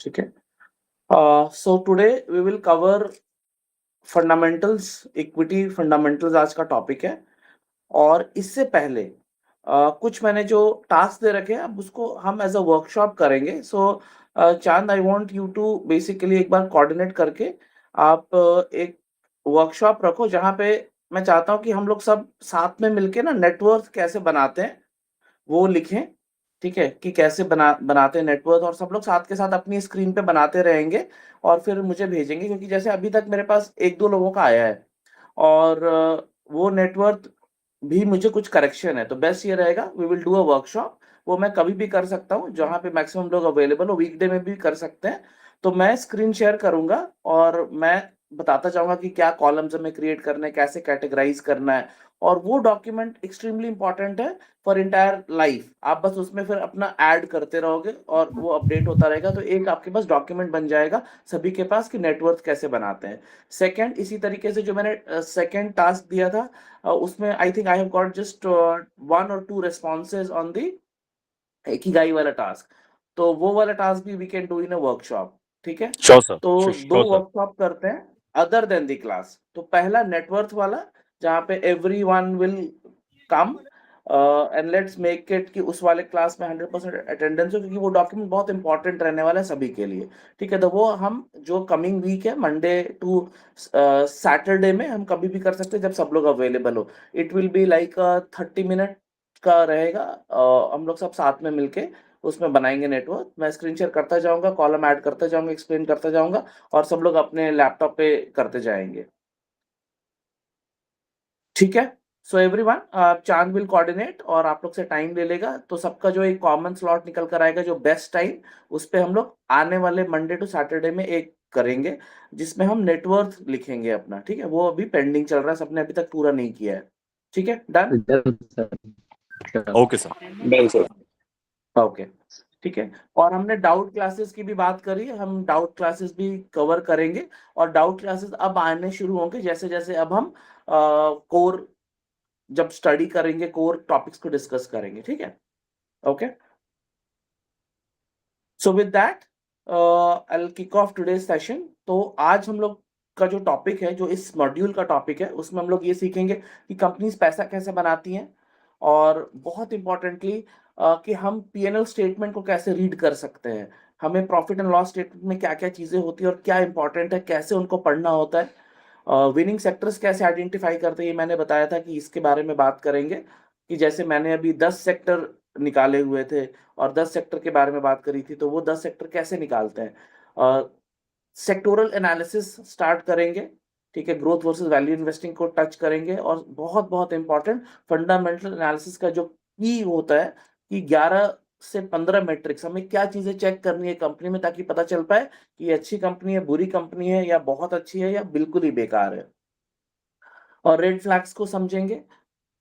ठीक है। So today we will cover fundamentals, equity fundamentals आज का टॉपिक है। और इससे पहले कुछ मैंने जो टास्क दे रखे हैं अब उसको हम एज अ वर्कशॉप करेंगे। So Chand, I want you to basically एक बार कोऑर्डिनेट करके आप एक वर्कशॉप रखो जहाँ पे मैं चाहता हूँ कि हम लोग सब साथ में मिलके ना नेटवर्क कैसे बनाते हैं वो लिखें। ठीक है, कि कैसे बनाते हैं नेटवर्क, और सब लोग साथ के साथ अपनी स्क्रीन पे बनाते रहेंगे और फिर मुझे भेजेंगे, क्योंकि जैसे अभी तक मेरे पास एक दो लोगों का आया है और वो नेटवर्क भी मुझे कुछ करेक्शन है। तो बेस्ट ये रहेगा, we will do a workshop. वो मैं कभी भी कर सकता हूँ जहाँ पे मैक्सिमम लोग अवेलेबल हो, वीकडे में भी कर सकते हैं। तो मैं स्क्रीन शेयर करूंगा और मैं बताता जाऊंगा कि क्या कॉलम्स हमें क्रिएट करने हैं, कैसे कैटेगराइज करना है। और वो डॉक्यूमेंट एक्सट्रीमली इंपॉर्टेंट है फॉर इंटायर लाइफ। आप बस उसमें फिर अपना ऐड करते रहोगे और वो अपडेट होता रहेगा, तो एक आपके पास डॉक्यूमेंट बन जाएगा सभी के पास कि नेटवर्क कैसे बनाते हैं। सेकंड, इसी तरीके से जो मैंने सेकंड टास्क दिया था उसमें I think I have got just 1 or 2 responses on the ikigai वाला टास्क। तो वो वाला टास्क भी we can do in a workshop. ठीक है, श्योर सर, तो दो श्योर सर। वर्कशॉप करते हैं अदर देन द क्लास। तो पहला नेटवर्थ वाला जहाँ पे everyone will come and let's make it कि उस वाले क्लास में 100% अटेंडेंस हो, क्योंकि वो डॉक्यूमेंट बहुत इंपॉर्टेंट रहने वाला है सभी के लिए। ठीक है, तो वो हम जो कमिंग वीक है मंडे टू सैटरडे में हम कभी भी कर सकते हैं जब सब लोग अवेलेबल हो। It will be like 30 minute का रहेगा। हम लोग सब साथ में मिलके उसमें बनाएंगे नेटवर्क। मैं स्क्रीन शेयर करता जाऊंगा, कॉलम ऐड करता जाऊंगा, एक्सप्लेन करता जाऊंगा और सब लोग अपने लैपटॉप पे करते जाएंगे। ठीक है, सो एवरीवन, चांद विल कोऑर्डिनेट और आप लोग से टाइम ले लेगा। तो सबका जो एक कॉमन स्लॉट निकल कर आएगा, जो बेस्ट टाइम, उस पे हम लोग आने वाले मंडे टू सैटरडे में एक करेंगे जिसमें हम नेटवर्क लिखेंगे अपना। ठीक है, वो अभी पेंडिंग चल रहा है, सबने अभी तक पूरा नहीं किया है। ठीक है, done. Okay sir. Done sir. Okay, ठीक है। और हमने डाउट क्लासेस की भी बात करी, हम डाउट क्लासेस भी कवर करेंगे। और डाउट क्लासेस अब आने शुरू होंगे जैसे जैसे अब हम कोर जब स्टडी करेंगे, कोर टॉपिक्स को डिस्कस करेंगे। ठीक है, okay. So with that I will kick off today's session. तो आज हम लोग का जो टॉपिक है, जो इस मॉड्यूल का टॉपिक है, उसमें हम लोग ये सीखेंगे कि कंपनीज पैसा कैसे बनाती हैं, और बहुत इंपॉर्टेंटली कि हम पीएनएल स्टेटमेंट को कैसे रीड कर सकते हैं, हमें प्रॉफिट एंड लॉस स्टेटमेंट में क्या क्या चीजें होती है और क्या इंपॉर्टेंट है, कैसे उनको पढ़ना होता है, विनिंग सेक्टर्स कैसे आइडेंटिफाई करते हैं, ये मैंने बताया था कि इसके बारे में बात करेंगे। कि जैसे मैंने अभी 10 सेक्टर निकाले हुए थे और 10 सेक्टर के बारे में बात करी थी, तो वो 10 सेक्टर कैसे निकालते हैं। सेक्टोरल एनालिसिस स्टार्ट करेंगे। ठीक है, ग्रोथ वर्सेस वैल्यू इन्वेस्टिंग को टच करेंगे। और बहुत बहुत इंपॉर्टेंट फंडामेंटल एनालिसिस का जो की होता है कि 11 से 15 मैट्रिक्स, हमें क्या चीजें चेक करनी है कंपनी में ताकि पता चल पाए कि ये अच्छी कंपनी है, बुरी कंपनी है, या बहुत अच्छी है, या बिल्कुल ही बेकार है। और रेड फ्लैग्स को समझेंगे।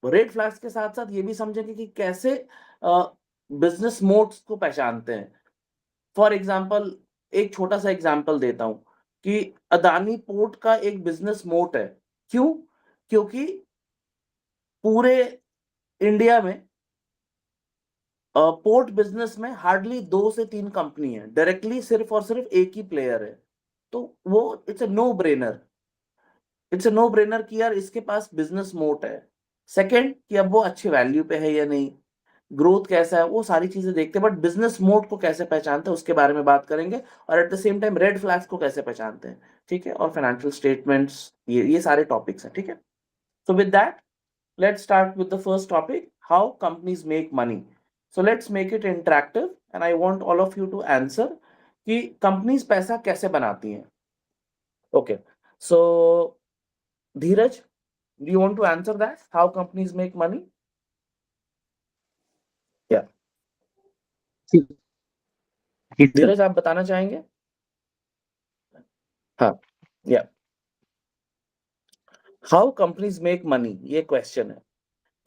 रेड फ्लैग्स के साथ साथ ये भी समझेंगे कि कैसे बिजनेस मोड्स को पहचानते हैं। फॉर एग्जाम्पल, एक छोटा सा एग्जाम्पल देता हूं कि अदानी पोर्ट का एक बिजनेस मोड है। क्यों? क्योंकि पूरे इंडिया में पोर्ट बिजनेस में हार्डली 2 से 3 कंपनी है, डायरेक्टली सिर्फ और सिर्फ एक ही प्लेयर है। तो वो इट्स अ नो ब्रेनर कि यार इसके पास बिजनेस मोट है। सेकंड, कि अब वो अच्छे वैल्यू पे है या नहीं, ग्रोथ कैसा है, वो सारी चीजें देखते हैं। बट बिजनेस मोड को कैसे पहचानते हैं उसके बारे में बात करेंगे। और at the same time red flags को कैसे पहचानते हैं। ठीक है, और फाइनेंशियल स्टेटमेंट्स, ये सारे टॉपिक्स हैं। ठीक है, so with that, let's start with the first topic, how companies make money. So let's make it interactive and I want all of you to answer कि companies पैसा कैसे बनाती हैं। Okay, so Dheeraj, do you want to answer that, how companies make money? Yeah, धीरज आप बताना चाहेंगे? हाँ, yeah, how companies make money, ये क्वेश्चन है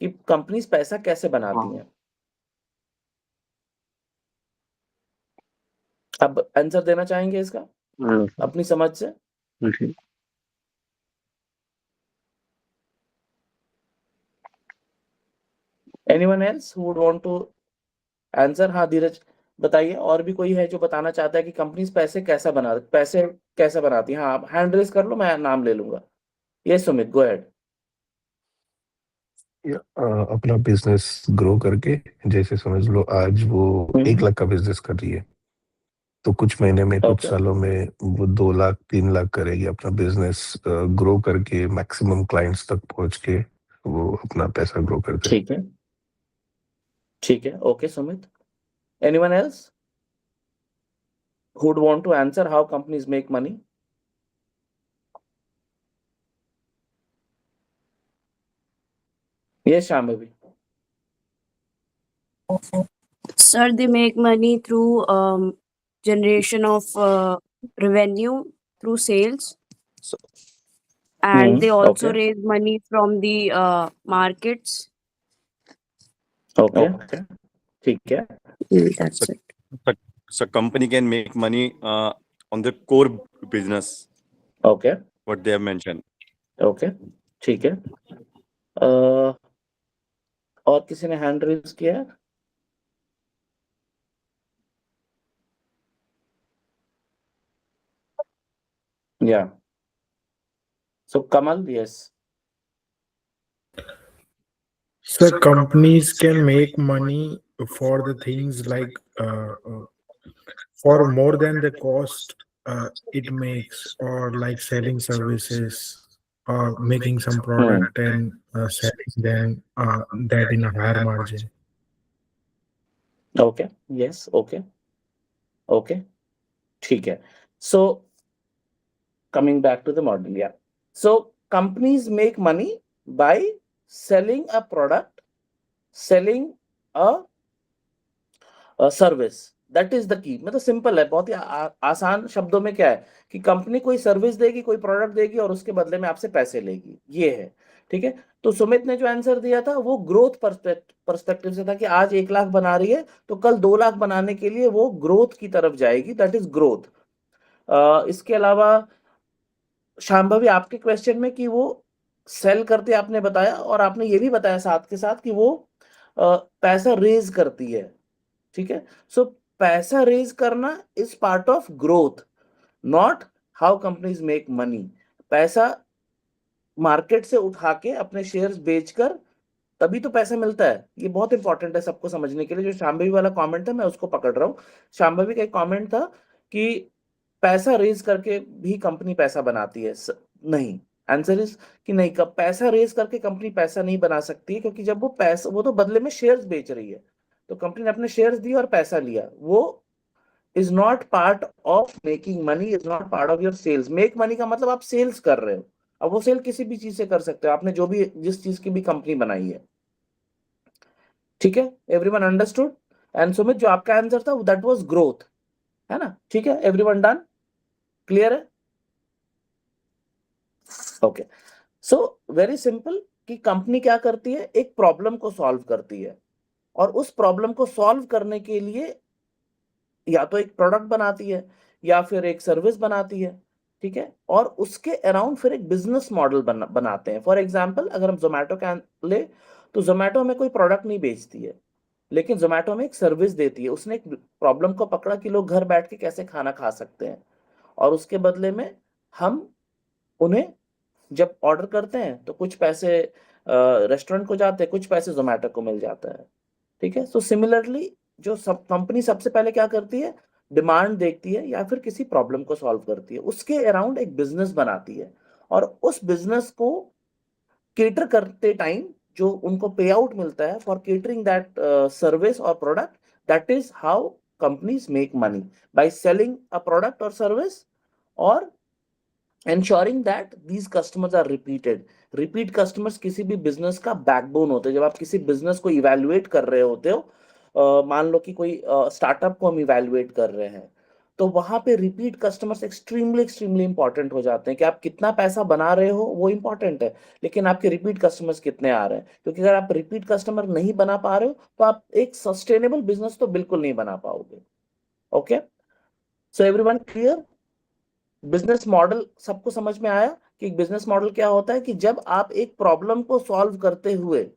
कि कंपनीज पैसा कैसे बनाती हैं। अब आंसर देना चाहेंगे इसका अपनी समझ से? Anyone else who would want to answer? हाँ धीरज, बताइए, और भी कोई है जो बताना चाहता है कि कंपनीज पैसे कैसे बनाती है? हाँ, आप हैंड रेज कर लो, मैं नाम ले लूंगा। ये सुमित, गो अहेड। अपना बिजनेस ग्रो करके, जैसे समझ लो आज वो 1 लाख का बिजनेस कर रही है, तो कुछ महीने में कुछ Okay. सालों में वो 2 लाख 3 लाख करेगी, अपना बिजनेस ग्रो करके मैक्सिमम क्लाइंट्स तक पहुंच के वो अपना पैसा ग्रो करते हैं। ठीक है, ठीक है, okay Sumit. Anyone else who would want to answer how companies make money? Yes, Shambhavi. Sir, they make money through generation of revenue through sales, So, and they also Okay. raise money from the markets. Okay. ठीक है. That's so, it. so company can make money on the core business, Okay. what they have mentioned. Okay. ठीक है. और किसी ने hand raise किया है? Yeah. So Kamal, yes. So companies can make money for the things like for more than the cost it makes, or like selling services or making some product and selling them that in a higher margin. Okay. Yes. Okay. Okay. ठीक है. So coming back to the model, yeah. So companies make money by selling a product, selling a service. That is the key. मतलब simple है, बहुत ही आसान शब्दों में क्या है कि कंपनी कोई सर्विस देगी, कोई प्रोडक्ट देगी और उसके बदले में आपसे पैसे लेगी, ये है. ठीक है. तो सुमित ने जो आंसर दिया था वो ग्रोथ पर्सपेक्टिव से था कि आज 1 लाख बना रही है तो कल 2 लाख बनाने के लिए वो ग्रोथ की तरफ जाएगी. That is growth. इसके अलावा शांभवी, आपके क्वेश्चन में कि वो सेल करते आपने बताया, और आपने ये भी बताया साथ के साथ कि वो पैसा रेज करती है. ठीक है. सो पैसा रेज करना is part of growth, not how companies make money. पैसा मार्केट से उठा के अपने शेयर्स बेचकर तभी तो पैसा मिलता है. ये बहुत इंपॉर्टेंट है सबको समझने के लिए. जो शांभवी वाला कमेंट था मैं उसको पकड़ रहा हूं. शांभवी का एक कमेंट था कि पैसा रेज करके भी कंपनी पैसा बनाती है. नहीं. आंसर इज कि नहीं, कब पैसा रेज करके कंपनी पैसा नहीं बना सकती है, क्योंकि जब वो तो बदले में शेयर्स बेच रही है. तो कंपनी ने अपने शेयर्स दिए और पैसा लिया. वो is not part of making money, is not part of your sales. Make money का मतलब आप सेल्स कर रहे हो. अब वो सेल किसी भी चीज से कर सकते हो, आपने जो भी जिस चीज की भी कंपनी बनाई है. ठीक है. Everyone understood? एंड सुमित, जो आपका आंसर था दैट वाज ग्रोथ, है ना? ठीक है. Everyone done? क्लियर है? ओके. सो वेरी सिंपल कि कंपनी क्या करती है, एक प्रॉब्लम को सॉल्व करती है, और उस प्रॉब्लम को सॉल्व करने के लिए या तो एक प्रोडक्ट बनाती है या फिर एक सर्विस बनाती है. ठीक है. और उसके अराउंड फिर एक बिजनेस मॉडल बनाते हैं. फॉर एग्जांपल, अगर हम जोमेटो का ले, तो जोमेटो में कोई प्रोडक्ट नहीं बेचती है, लेकिन जोमेटो में एक सर्विस देती है. उसने एक प्रॉब्लम को पकड़ा कि लोग घर बैठ के कैसे खाना खा सकते हैं, और उसके बदले में हम उन्हें जब ऑर्डर करते हैं तो कुछ पैसे रेस्टोरेंट को जाते हैं, कुछ पैसे जोमेटो को मिल जाता है. ठीक है. सो सिमिलरली जो सब कंपनी सबसे पहले क्या करती है, डिमांड देखती है या फिर किसी प्रॉब्लम को सॉल्व करती है, उसके अराउंड एक बिजनेस बनाती है, और उस बिजनेस को केटर करते टाइम जो उनको पे आउट मिलता है फॉर केटरिंग दैट सर्विस और product, that is how companies make money, by selling a product और सर्विस, और ensuring that these customers are repeated. repeat customers किसी भी बिजनेस का बैकबोन होते हैं. जब आप किसी बिजनेस को इवैल्यूएट कर रहे होते हो, मान लो कि कोई स्टार्टअप को हम इवैल्यूएट कर रहे हैं, तो वहां पे रिपीट कस्टमर्स एक्सट्रीमली इंपॉर्टेंट हो जाते हैं. कि आप कितना पैसा बना रहे हो वो इंपॉर्टेंट है, लेकिन आपके रिपीट कस्टमर्स कितने आ रहे हैं. क्योंकि अगर आप रिपीट कस्टमर नहीं बना पा रहे हो तो आप एक सस्टेनेबल बिजनेस तो बिल्कुल नहीं बना पाओगे. Okay. So everyone clear? Business model सबको समझ में आया कि बिजनेस मॉडल क्या होता है? कि जब आप एक प्रॉब्लम को सॉल्व करते हुए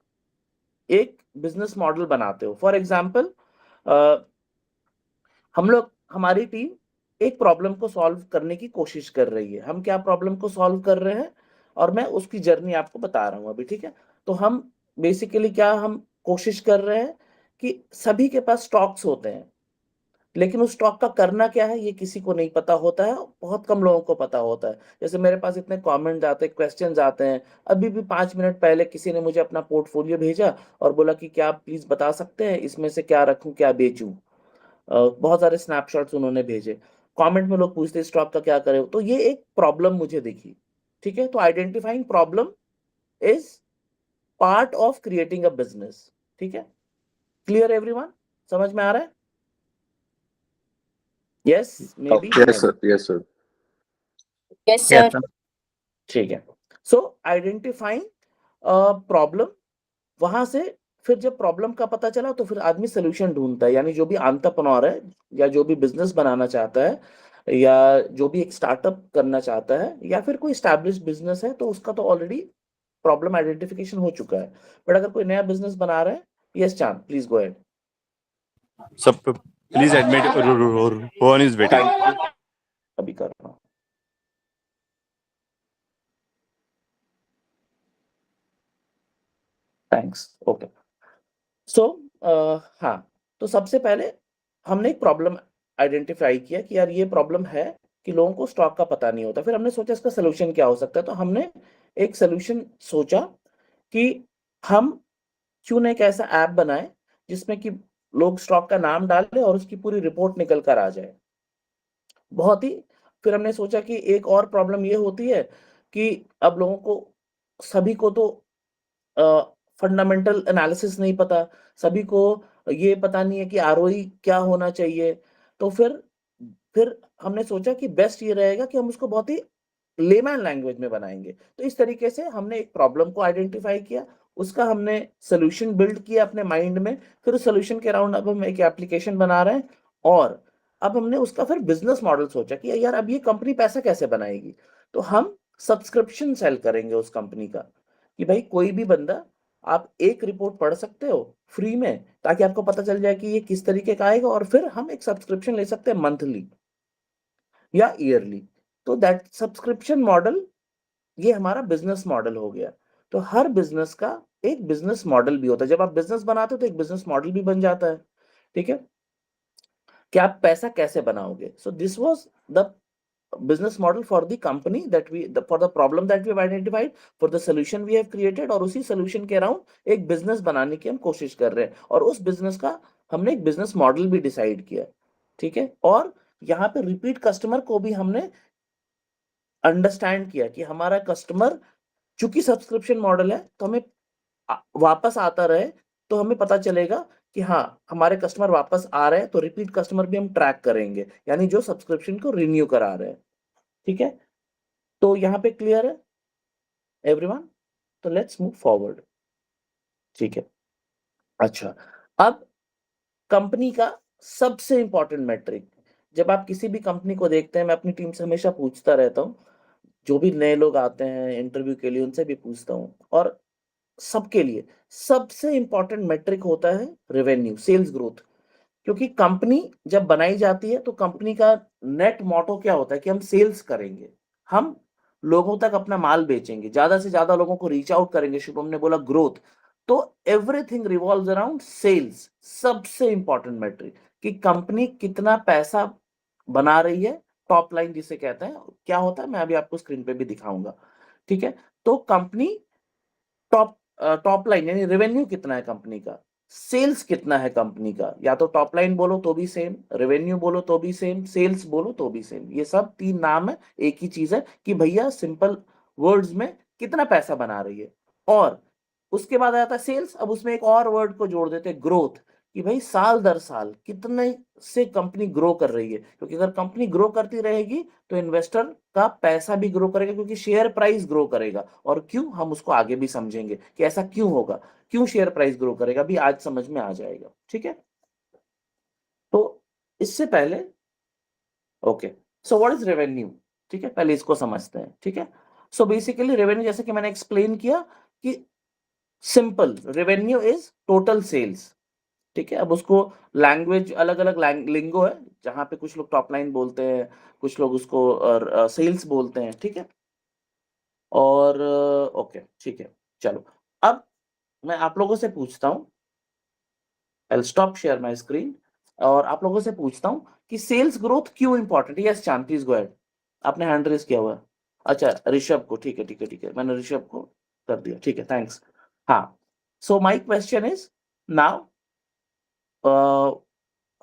एक बिजनेस मॉडल बनाते हो. फॉर एग्जांपल, हम लोग, हमारी टीम एक प्रॉब्लम को सॉल्व करने की कोशिश कर रही है। हम क्या प्रॉब्लम को सॉल्व कर रहे हैं और मैं उसकी जर्नी आपको बता रहा हूँ अभी, ठीक है। तो हम बेसिकली क्या हम कोशिश कर रहे हैं कि सभी के पास स्टॉक्स होते हैं, लेकिन उस स्टॉक का करना क्या है ये किसी को नहीं पता होता है, बहुत कम लोगों को पता होता है। जैसे मेरे पास इतने कमेंट्स आते हैं, क्वेश्चंस आते हैं। अभी भी 5 मिनट पहले किसी ने मुझे अपना पोर्टफोलियो भेजा और बोला कि क्या आप प्लीज बता सकते हैं इसमें से क्या रखूं क्या बेचूं। बहुत सारे स्नैपशॉट्स उन्होंने भेजे। कमेंट में लोग पूछते स्टॉक का क्या करें, तो ये एक प्रॉब्लम मुझे दिखी, ठीक है। तो identifying problem is part of creating a business, ठीक है। क्लियर एवरीवन, समझ में आ रहा है? Yes, may be Yes, sir. Yes, sir. Yes, Yes, sir. sir. ठीक है। सो आइडेंटिफाइंग प्रॉब्लम, वहां से फिर जब प्रॉब्लम का पता चला तो फिर आदमी सोल्यूशन ढूंढता है। यानी जो भी एंटरप्रेन्योर है या जो भी बिजनेस बनाना चाहता है या जो भी एक स्टार्टअप करना चाहता है या फिर कोई एस्टैब्लिश बिजनेस है, तो उसका तो ऑलरेडी प्रॉब्लम आइडेंटिफिकेशन हो चुका है। बट अगर कोई नया बिजनेस बना रहा है, यस चांद please go ahead. Sir, please admit Rohan is waiting. अभी कर रहा हूँ। Thanks, okay. सो हाँ, तो सबसे पहले हमने एक प्रॉब्लम आइडेंटिफाई किया कि यार ये प्रॉब्लम है कि लोगों को स्टॉक का पता नहीं होता। फिर हमने सोचा इसका सोल्यूशन क्या हो सकता है। तो हमने एक सोल्यूशन सोचा कि हम क्यों ना एक ऐसा ऐप बनाए जिसमें कि लोग स्टॉक का नाम डालें और उसकी पूरी रिपोर्ट निकल कर आ जाए। बहुत ही फिर हमने सोचा कि एक और प्रॉब्लम ये होती है कि अब लोगों को, सभी को तो फंडामेंटल एनालिसिस नहीं पता, सभी को ये पता नहीं है कि आरओई क्या होना चाहिए। तो फिर हमने सोचा कि बेस्ट ये रहेगा कि हम उसको बहुत ही लेमैन लैंग्वेज में बनाएंगे। तो इस तरीके से हमने एक प्रॉब्लम को आइडेंटिफाई किया, उसका हमने सोल्यूशन बिल्ड किया अपने माइंड में। फिर उस सोल्यूशन के अराउंड अब हम एक एप्लीकेशन बना रहे हैं और अब हमने उसका फिर बिजनेस मॉडल सोचा कि यार अब ये कंपनी पैसा कैसे बनाएगी। तो हम सब्सक्रिप्शन सेल करेंगे उस कंपनी का कि भाई कोई भी बंदा, आप एक रिपोर्ट पढ़ सकते हो फ्री में, ताकि आपको पता चल जाए कि ये किस तरीके का आएगा। और फिर हम एक सब्सक्रिप्शन ले सकते हैं मंथली या ईयरली। तो दैट सब्सक्रिप्शन मॉडल, ये हमारा बिजनेस मॉडल हो गया। तो हर बिजनेस का एक बिजनेस मॉडल भी होता है। जब आप बिजनेस बनाते हो तो एक बिजनेस मॉडल भी बन जाता है, ठीक है, कि आप पैसा कैसे बनाओगे। So this was the business model for the company that for the problem that we have identified, for the solution we have created, और उसी solution के अराउंड एक बिजनेस बनाने की हम कोशिश कर रहे हैं। और उस बिजनेस का हमने एक बिजनेस मॉडल भी डिसाइड किया, ठीक है। और यहाँ पे रिपीट कस्टमर को भी हमने अंडरस्टैंड किया कि हमारा कस्टमर, चूंकि सब्सक्रिप्शन मॉडल है, तो हमें वापस आता रहे, तो हमें पता चलेगा कि हाँ हमारे कस्टमर वापस आ रहे हैं। तो रिपीट कस्टमर भी हम ट्रैक करेंगे, यानी जो सब्सक्रिप्शन को रिन्यू करा रहे हैं, ठीक है। तो यहाँ पे क्लियर है एवरीवन? तो लेट्स मूव फॉरवर्ड, ठीक है। अच्छा, अब कंपनी का सबसे इंपॉर्टेंट मैट्रिक, जब आप किसी भी कंपनी को देखते हैं, मैं अपनी टीम से हमेशा पूछता रहता हूँ, जो भी नए लोग आते हैं इंटरव्यू के लिए उनसे भी पूछता हूँ, और सबके लिए सबसे इंपॉर्टेंट मैट्रिक होता है रेवेन्यू, सेल्स ग्रोथ। क्योंकि कंपनी जब बनाई जाती है तो कंपनी का नेट मोटो क्या होता है कि हम सेल्स करेंगे, हम लोगों तक अपना माल बेचेंगे, ज्यादा से ज्यादा लोगों को रीच आउट करेंगे। शुभम ने बोला ग्रोथ, तो एवरीथिंग रिवॉल्व्स अराउंड सेल्स। सबसे इंपॉर्टेंट मैट्रिक कि कंपनी कितना पैसा बना रही है, टॉप लाइन जिसे कहते हैं क्या होता है, मैं अभी आपको स्क्रीन पे भी दिखाऊंगा, ठीक है। तो कंपनी टॉप लाइन यानी रेवेन्यू कितना है कंपनी का, सेल्स कितना है कंपनी का, या तो टॉप लाइन बोलो तो भी सेम, रेवेन्यू बोलो तो भी सेम, सेल्स बोलो तो भी सेम। ये सब तीन नाम है, एक ही चीज है कि भैया सिंपल वर्ड्स में कितना पैसा बना रही है। और उसके बाद आता है सेल्स। अब उसमें एक और वर्ड को जोड़ देते हैं ग्रोथ, कि भाई साल दर साल कितने से कंपनी ग्रो कर रही है। क्योंकि अगर कंपनी ग्रो करती रहेगी तो इन्वेस्टर का पैसा भी ग्रो करेगा, क्योंकि शेयर प्राइस ग्रो करेगा। और क्यों, हम उसको आगे भी समझेंगे कि ऐसा क्यों होगा, क्यों शेयर प्राइस ग्रो करेगा, भी आज समझ में आ जाएगा, ठीक है। तो इससे पहले, okay, so what is revenue, ठीक है, पहले इसको समझते हैं, ठीक है। सो बेसिकली रेवेन्यू, जैसे कि मैंने एक्सप्लेन किया कि simple revenue is total sales, ठीक है। अब उसको लैंग्वेज अलग-अलग लिंगो है, जहाँ पे कुछ लोग टॉप लाइन बोलते हैं, कुछ लोग उसको सेल्स बोलते हैं, ठीक है। और ओके, ठीक है, चलो। अब मैं आप लोगों से पूछता हूँ, I will stop share my screen, और आप लोगों से पूछता हूँ कि सेल्स ग्रोथ क्यों इंपॉर्टेंट है? यस चांद, प्लीज गो अहेड। आपने हैंड रेज किया हुआ है। अच्छा, ऋषभ को, ठीक है, ठीक है, ठीक है, मैंने ऋषभ को कर दिया, ठीक है, थैंक्स। हाँ, so my question is now,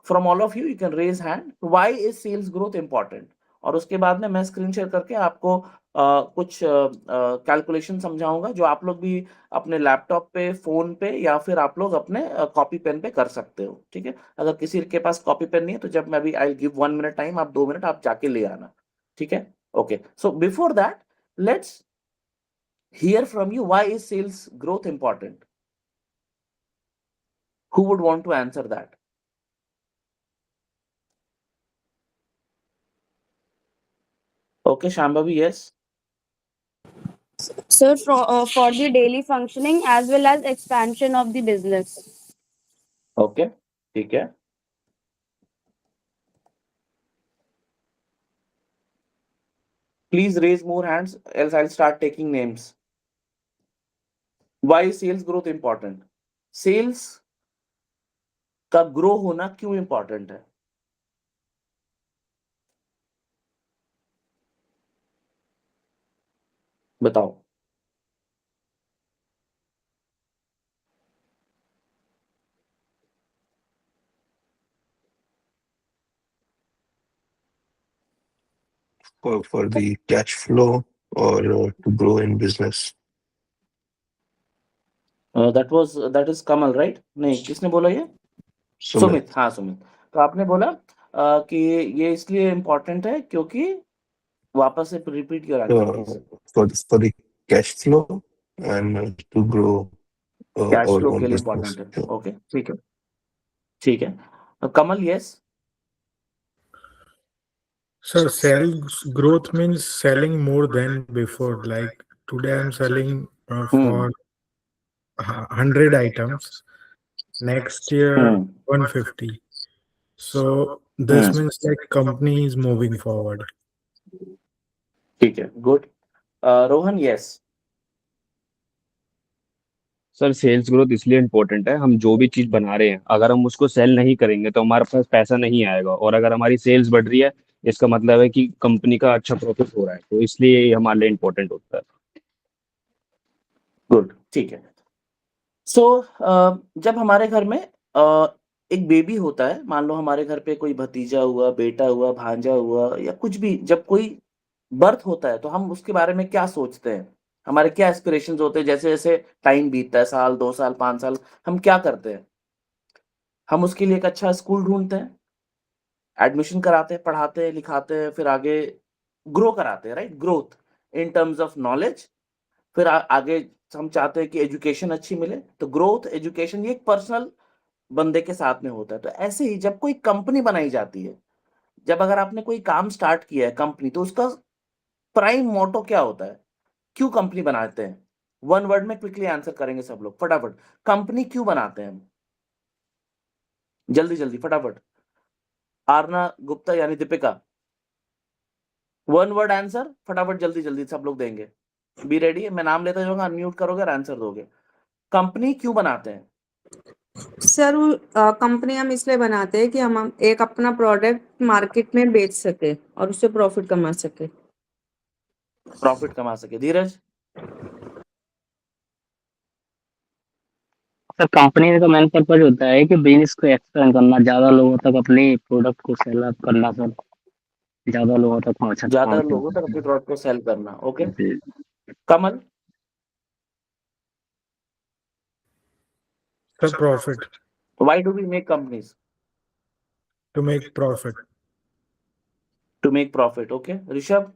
from all of you can raise hand, why is sales growth important? और उसके बाद में मैं स्क्रीन शेयर करके आपको कुछ कैलकुलेशन समझाऊंगा, जो आप लोग भी अपने लैपटॉप पे, फोन पे, या फिर आप लोग अपने कॉपी पेन पे कर सकते हो, ठीक है। अगर किसी के पास कॉपी पेन नहीं है तो जब मैं अभी आई गिव 1 मिनट टाइम, आप 2 मिनट आप जाके ले आना, ठीक है। Okay, so before that let's hear from you, why is sales growth important? Who would want to answer that? Okay, Shambhavi, yes. Sir, for the daily functioning as well as expansion of the business. Okay, ठीक है। Please raise more hands, else I'll start taking names. Why is sales growth important? Sales का grow होना क्यों important है? बताओ। for the cash flow or to grow in business. That is Kamal, right? नहीं, किसने बोला ये? सुमित, हाँ सुमित। तो आपने बोला कि ये इसलिए इम्पोर्टेंट है क्योंकि, वापस से repeat your answer please. For the cash flow and to grow cash our flow own के लिए business. इम्पोर्टेंट है। ओके, ठीक है, ठीक है। कमल, yes. Sir, sales growth means selling more than before. Like today, I'm selling for 100 items. Next year, 150. So this means like company is moving forward. ठीक है, good. Rohan, yes. Sir sales growth इसलिए important है, हम जो भी चीज बना रहे हैं अगर हम उसको सेल नहीं करेंगे तो हमारे पास पैसा नहीं आएगा, और अगर हमारी सेल्स बढ़ रही है इसका मतलब है कि कंपनी का अच्छा प्रॉफिट हो रहा है, तो इसलिए ये हमारे लिए इम्पोर्टेंट होता है। गुड, ठीक है। सो जब हमारे घर में एक बेबी होता है, मान लो हमारे घर पे कोई भतीजा हुआ, बेटा हुआ, भांजा हुआ, या कुछ भी, जब कोई बर्थ होता है तो हम उसके बारे में क्या सोचते हैं? हमारे क्या एस्पिरेशंस होते हैं? जैसे जैसे टाइम बीतता है, साल, 2 साल, 5 साल, हम क्या करते हैं? हम उसके लिए एक अच्छा स्कूल ढूंढते हैं, एडमिशन कराते हैं, पढ़ाते हैं, लिखाते हैं, फिर आगे ग्रो कराते हैं, right? Growth in terms of knowledge. फिर आगे हम चाहते हैं कि एजुकेशन अच्छी मिले, तो ग्रोथ, एजुकेशन, ये एक पर्सनल बंदे के साथ में होता है। तो ऐसे ही जब कोई कंपनी बनाई जाती है, जब अगर आपने कोई काम स्टार्ट किया है कंपनी, तो उसका प्राइम मोटो क्या होता है? क्यों कंपनी बनाते हैं? 1 वर्ड में क्विकली आंसर करेंगे सब लोग, फटाफट। कंपनी क्यों बनाते हैं हम? जल्दी जल्दी, फटाफट। आरना गुप्ता यानी दीपिका, 1 वर्ड आंसर, फटाफट, जल्दी जल्दी सब लोग देंगे। बी रेडी, मैं नाम लेता जाऊंगा, अनम्यूट करोगे और आंसर दोगे। कंपनी क्यों बनाते हैं? सर कंपनी हम इसलिए बनाते हैं कि हम एक अपना प्रोडक्ट मार्केट में बेच सके और उससे प्रॉफिट कमा सके। प्रॉफिट कमा सके। धीरज? सर कंपनी का मेन पर्पज होता है कि बिजनेस को एक्सपेंड करना, ज्यादा लोगों तक अपने प्रोडक्ट को सेल अप करना, सर ज्यादा लोगों तक ज्यादा लोगों तक अपने प्रोडक्ट को सेल करना। ओके, जी। Kamal? Sir, profit. Why do we make companies? To make profit. To make profit. Okay, Rishabh?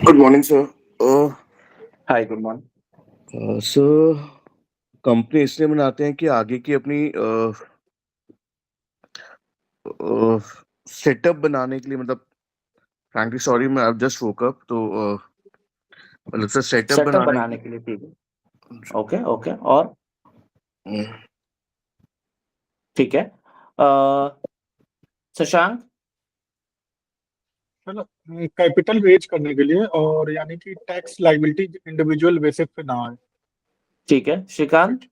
Good morning, sir. Hi, good morning. Sir company इसलिए बनाते हैं कि आगे की अपनी सेटअप बनाने के लिए, मतलब फ्रैंकली सॉरी, मैं अब जस्ट वोक अप, तो मतलब सर सेटअप सेटअप बनाने बनाने के लिए, ठीक है। ओके ओके, और ठीक है। शशांक, कैपिटल रेज करने के लिए, और यानी कि टैक्स लाइबिलिटी इंडिविजुअल बेसिस पे ना आए। ठीक है। Shrikant,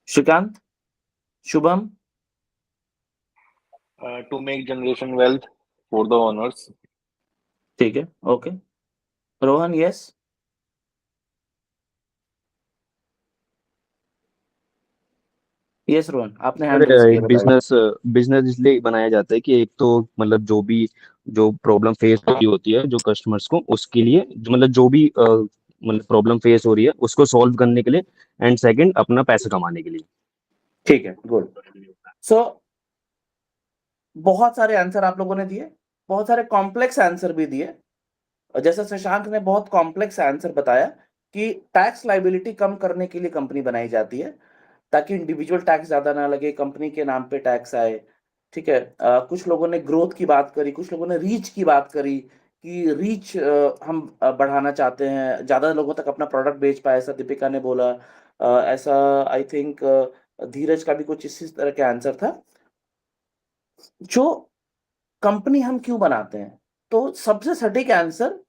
Shrikant, Shubham, To make generation wealth for the owners. ठीक है। Okay, Rohan, yes. Yes Rohan, आपने हैंड रेज किया, एक बताइए। बिजनेस बिजनेस इसलिए बनाया जाता है कि एक तो मतलब जो प्रॉब्लम फेस हो रही होती है जो कस्टमर्स को, उसके लिए मतलब जो भी मतलब प्रॉब्लम फेस हो रही है उसको सॉल्व करने के लिए, एंड सेकंड अपना पैसा कमाने के लिए। ठीक है, गुड। सो बहुत सारे आंसर आप लोगों ने दिए, बहुत सारे कॉम्प्लेक्स आंसर भी दिए। जैसे शशांक ने बहुत कॉम्प्लेक्स आंसर बताया कि टैक्स लाइबिलिटी कम करने के लिए कंपनी बनाई जाती है, ताकि इंडिविजुअल टैक्स ज्यादा ना लगे, कंपनी के नाम पे टैक्स आए। ठीक है। कुछ लोगों ने ग्रोथ की बात करी, कुछ लोगों ने रीच की बात करी कि रीच हम बढ़ाना चाहते हैं, ज्यादा लोगों तक अपना प्रोडक्ट बेच पाए, ऐसा दीपिका ने बोला। ऐसा आई थिंक धीरज का भी कुछ इसी तरह का आंसर था। जो कंपनी हम क्यों बनाते हैं, तो सबसे सटीक आंसर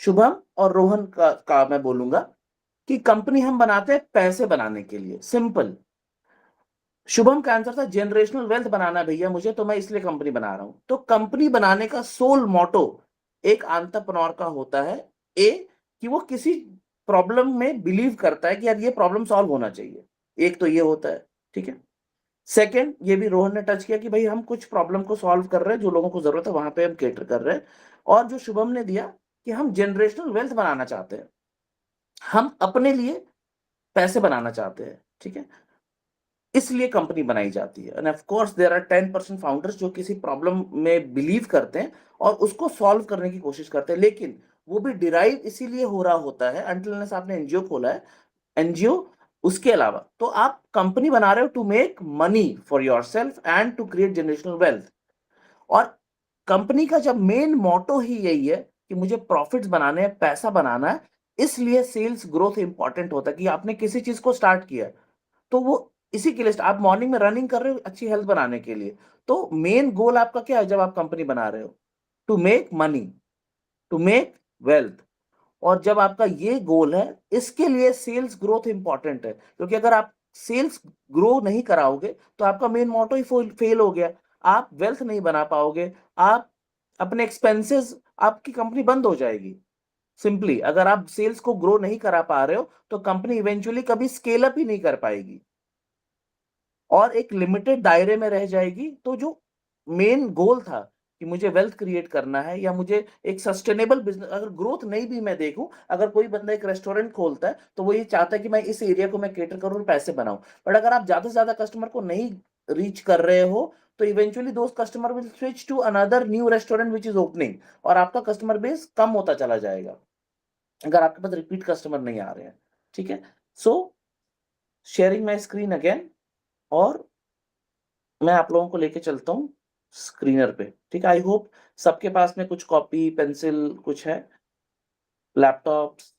शुभम और रोहन का मैं बोलूंगा कि कंपनी हम बनाते हैं पैसे बनाने के लिए, सिंपल। शुभम का आंसर था जनरेशनल वेल्थ बनाना भैया मुझे, तो मैं इसलिए कंपनी बना रहा हूं। तो कंपनी बनाने का सोल मोटो एक एंटरप्रेन्योर का होता है, ए, कि वो किसी प्रॉब्लम में बिलीव करता है कि यार ये प्रॉब्लम सॉल्व होना चाहिए। एक तो ये होता है, ठीक है। सेकंड, ये भी रोहन ने टच किया कि भाई हम कुछ प्रॉब्लम को सॉल्व कर रहे हैं, जो लोगों को जरूरत है वहां पे हम केटर कर रहे हैं। और जो शुभम ने दिया कि हम जनरेशनल वेल्थ बनाना चाहते हैं, हम अपने लिए पैसे बनाना चाहते हैं, ठीक है। इसलिए कंपनी बनाई जाती है। And of course there are 10% founders जो किसी प्रॉब्लम में बिलीव करते हैं और उसको सॉल्व करने की कोशिश करते हैं, लेकिन वो भी डिराइव इसीलिए हो रहा होता है अंटिल अनलेस आपने एनजीओ खोला है। एनजीओ, उसके अलावा तो आप कंपनी बना रहे हो to make money for yourself and to create generational wealth. और कंपनी का जब मेन मोटो ही यही है कि मुझे प्रॉफिट्स बनाने हैं, पैसा बनाना है, इसलिए सेल्स ग्रोथ इंपॉर्टेंट होता है। कि आपने किसी चीज को स्टार्ट किया तो वो इसी के लिए, आप मॉर्निंग में रनिंग कर रहे हो अच्छी हेल्थ बनाने के लिए, तो मेन गोल आपका क्या है जब आप कंपनी बना रहे हो? To make money, to make wealth. और जब आपका ये गोल है, इसके लिए सेल्स ग्रोथ इंपॉर्टेंट है, क्योंकि अगर आप सेल्स ग्रो नहीं कराओगे तो आपका मेन मोटो ही फेल हो गया, आप वेल्थ नहीं बना पाओगे, आप अपने एक्सपेंसेस, आपकी कंपनी बंद हो जाएगी। सिंपली अगर आप सेल्स को ग्रो नहीं करा पा रहे हो तो कंपनी इवेंचुअली कभी स्केल अप ही नहीं कर पाएगी और एक लिमिटेड दायरे में रह जाएगी। तो जो मेन गोल था कि मुझे वेल्थ क्रिएट करना है या मुझे एक सस्टेनेबल बिजनेस, अगर ग्रोथ नहीं भी मैं देखूं, अगर कोई बंदा एक रेस्टोरेंट खोलता है तो वो ये चाहता है कि मैं इस एरिया को मैं केटर करूं और पैसे बनाऊं। बट अगर आप ज्यादा से ज्यादा कस्टमर को नहीं रीच कर रहे हो तो इवेंचुअली दोस्त customer will switch to another new restaurant which is opening, और आपका कस्टमर बेस कम होता चला जाएगा अगर आपके पास रिपीट कस्टमर नहीं आ रहे हैं। ठीक है। सो शेयरिंग माई स्क्रीन अगेन, और मैं आप लोगों को लेके चलता हूँ स्क्रीनर पे। ठीक है। आई होप सबके पास में कुछ कॉपी पेंसिल कुछ है, लैपटॉप्स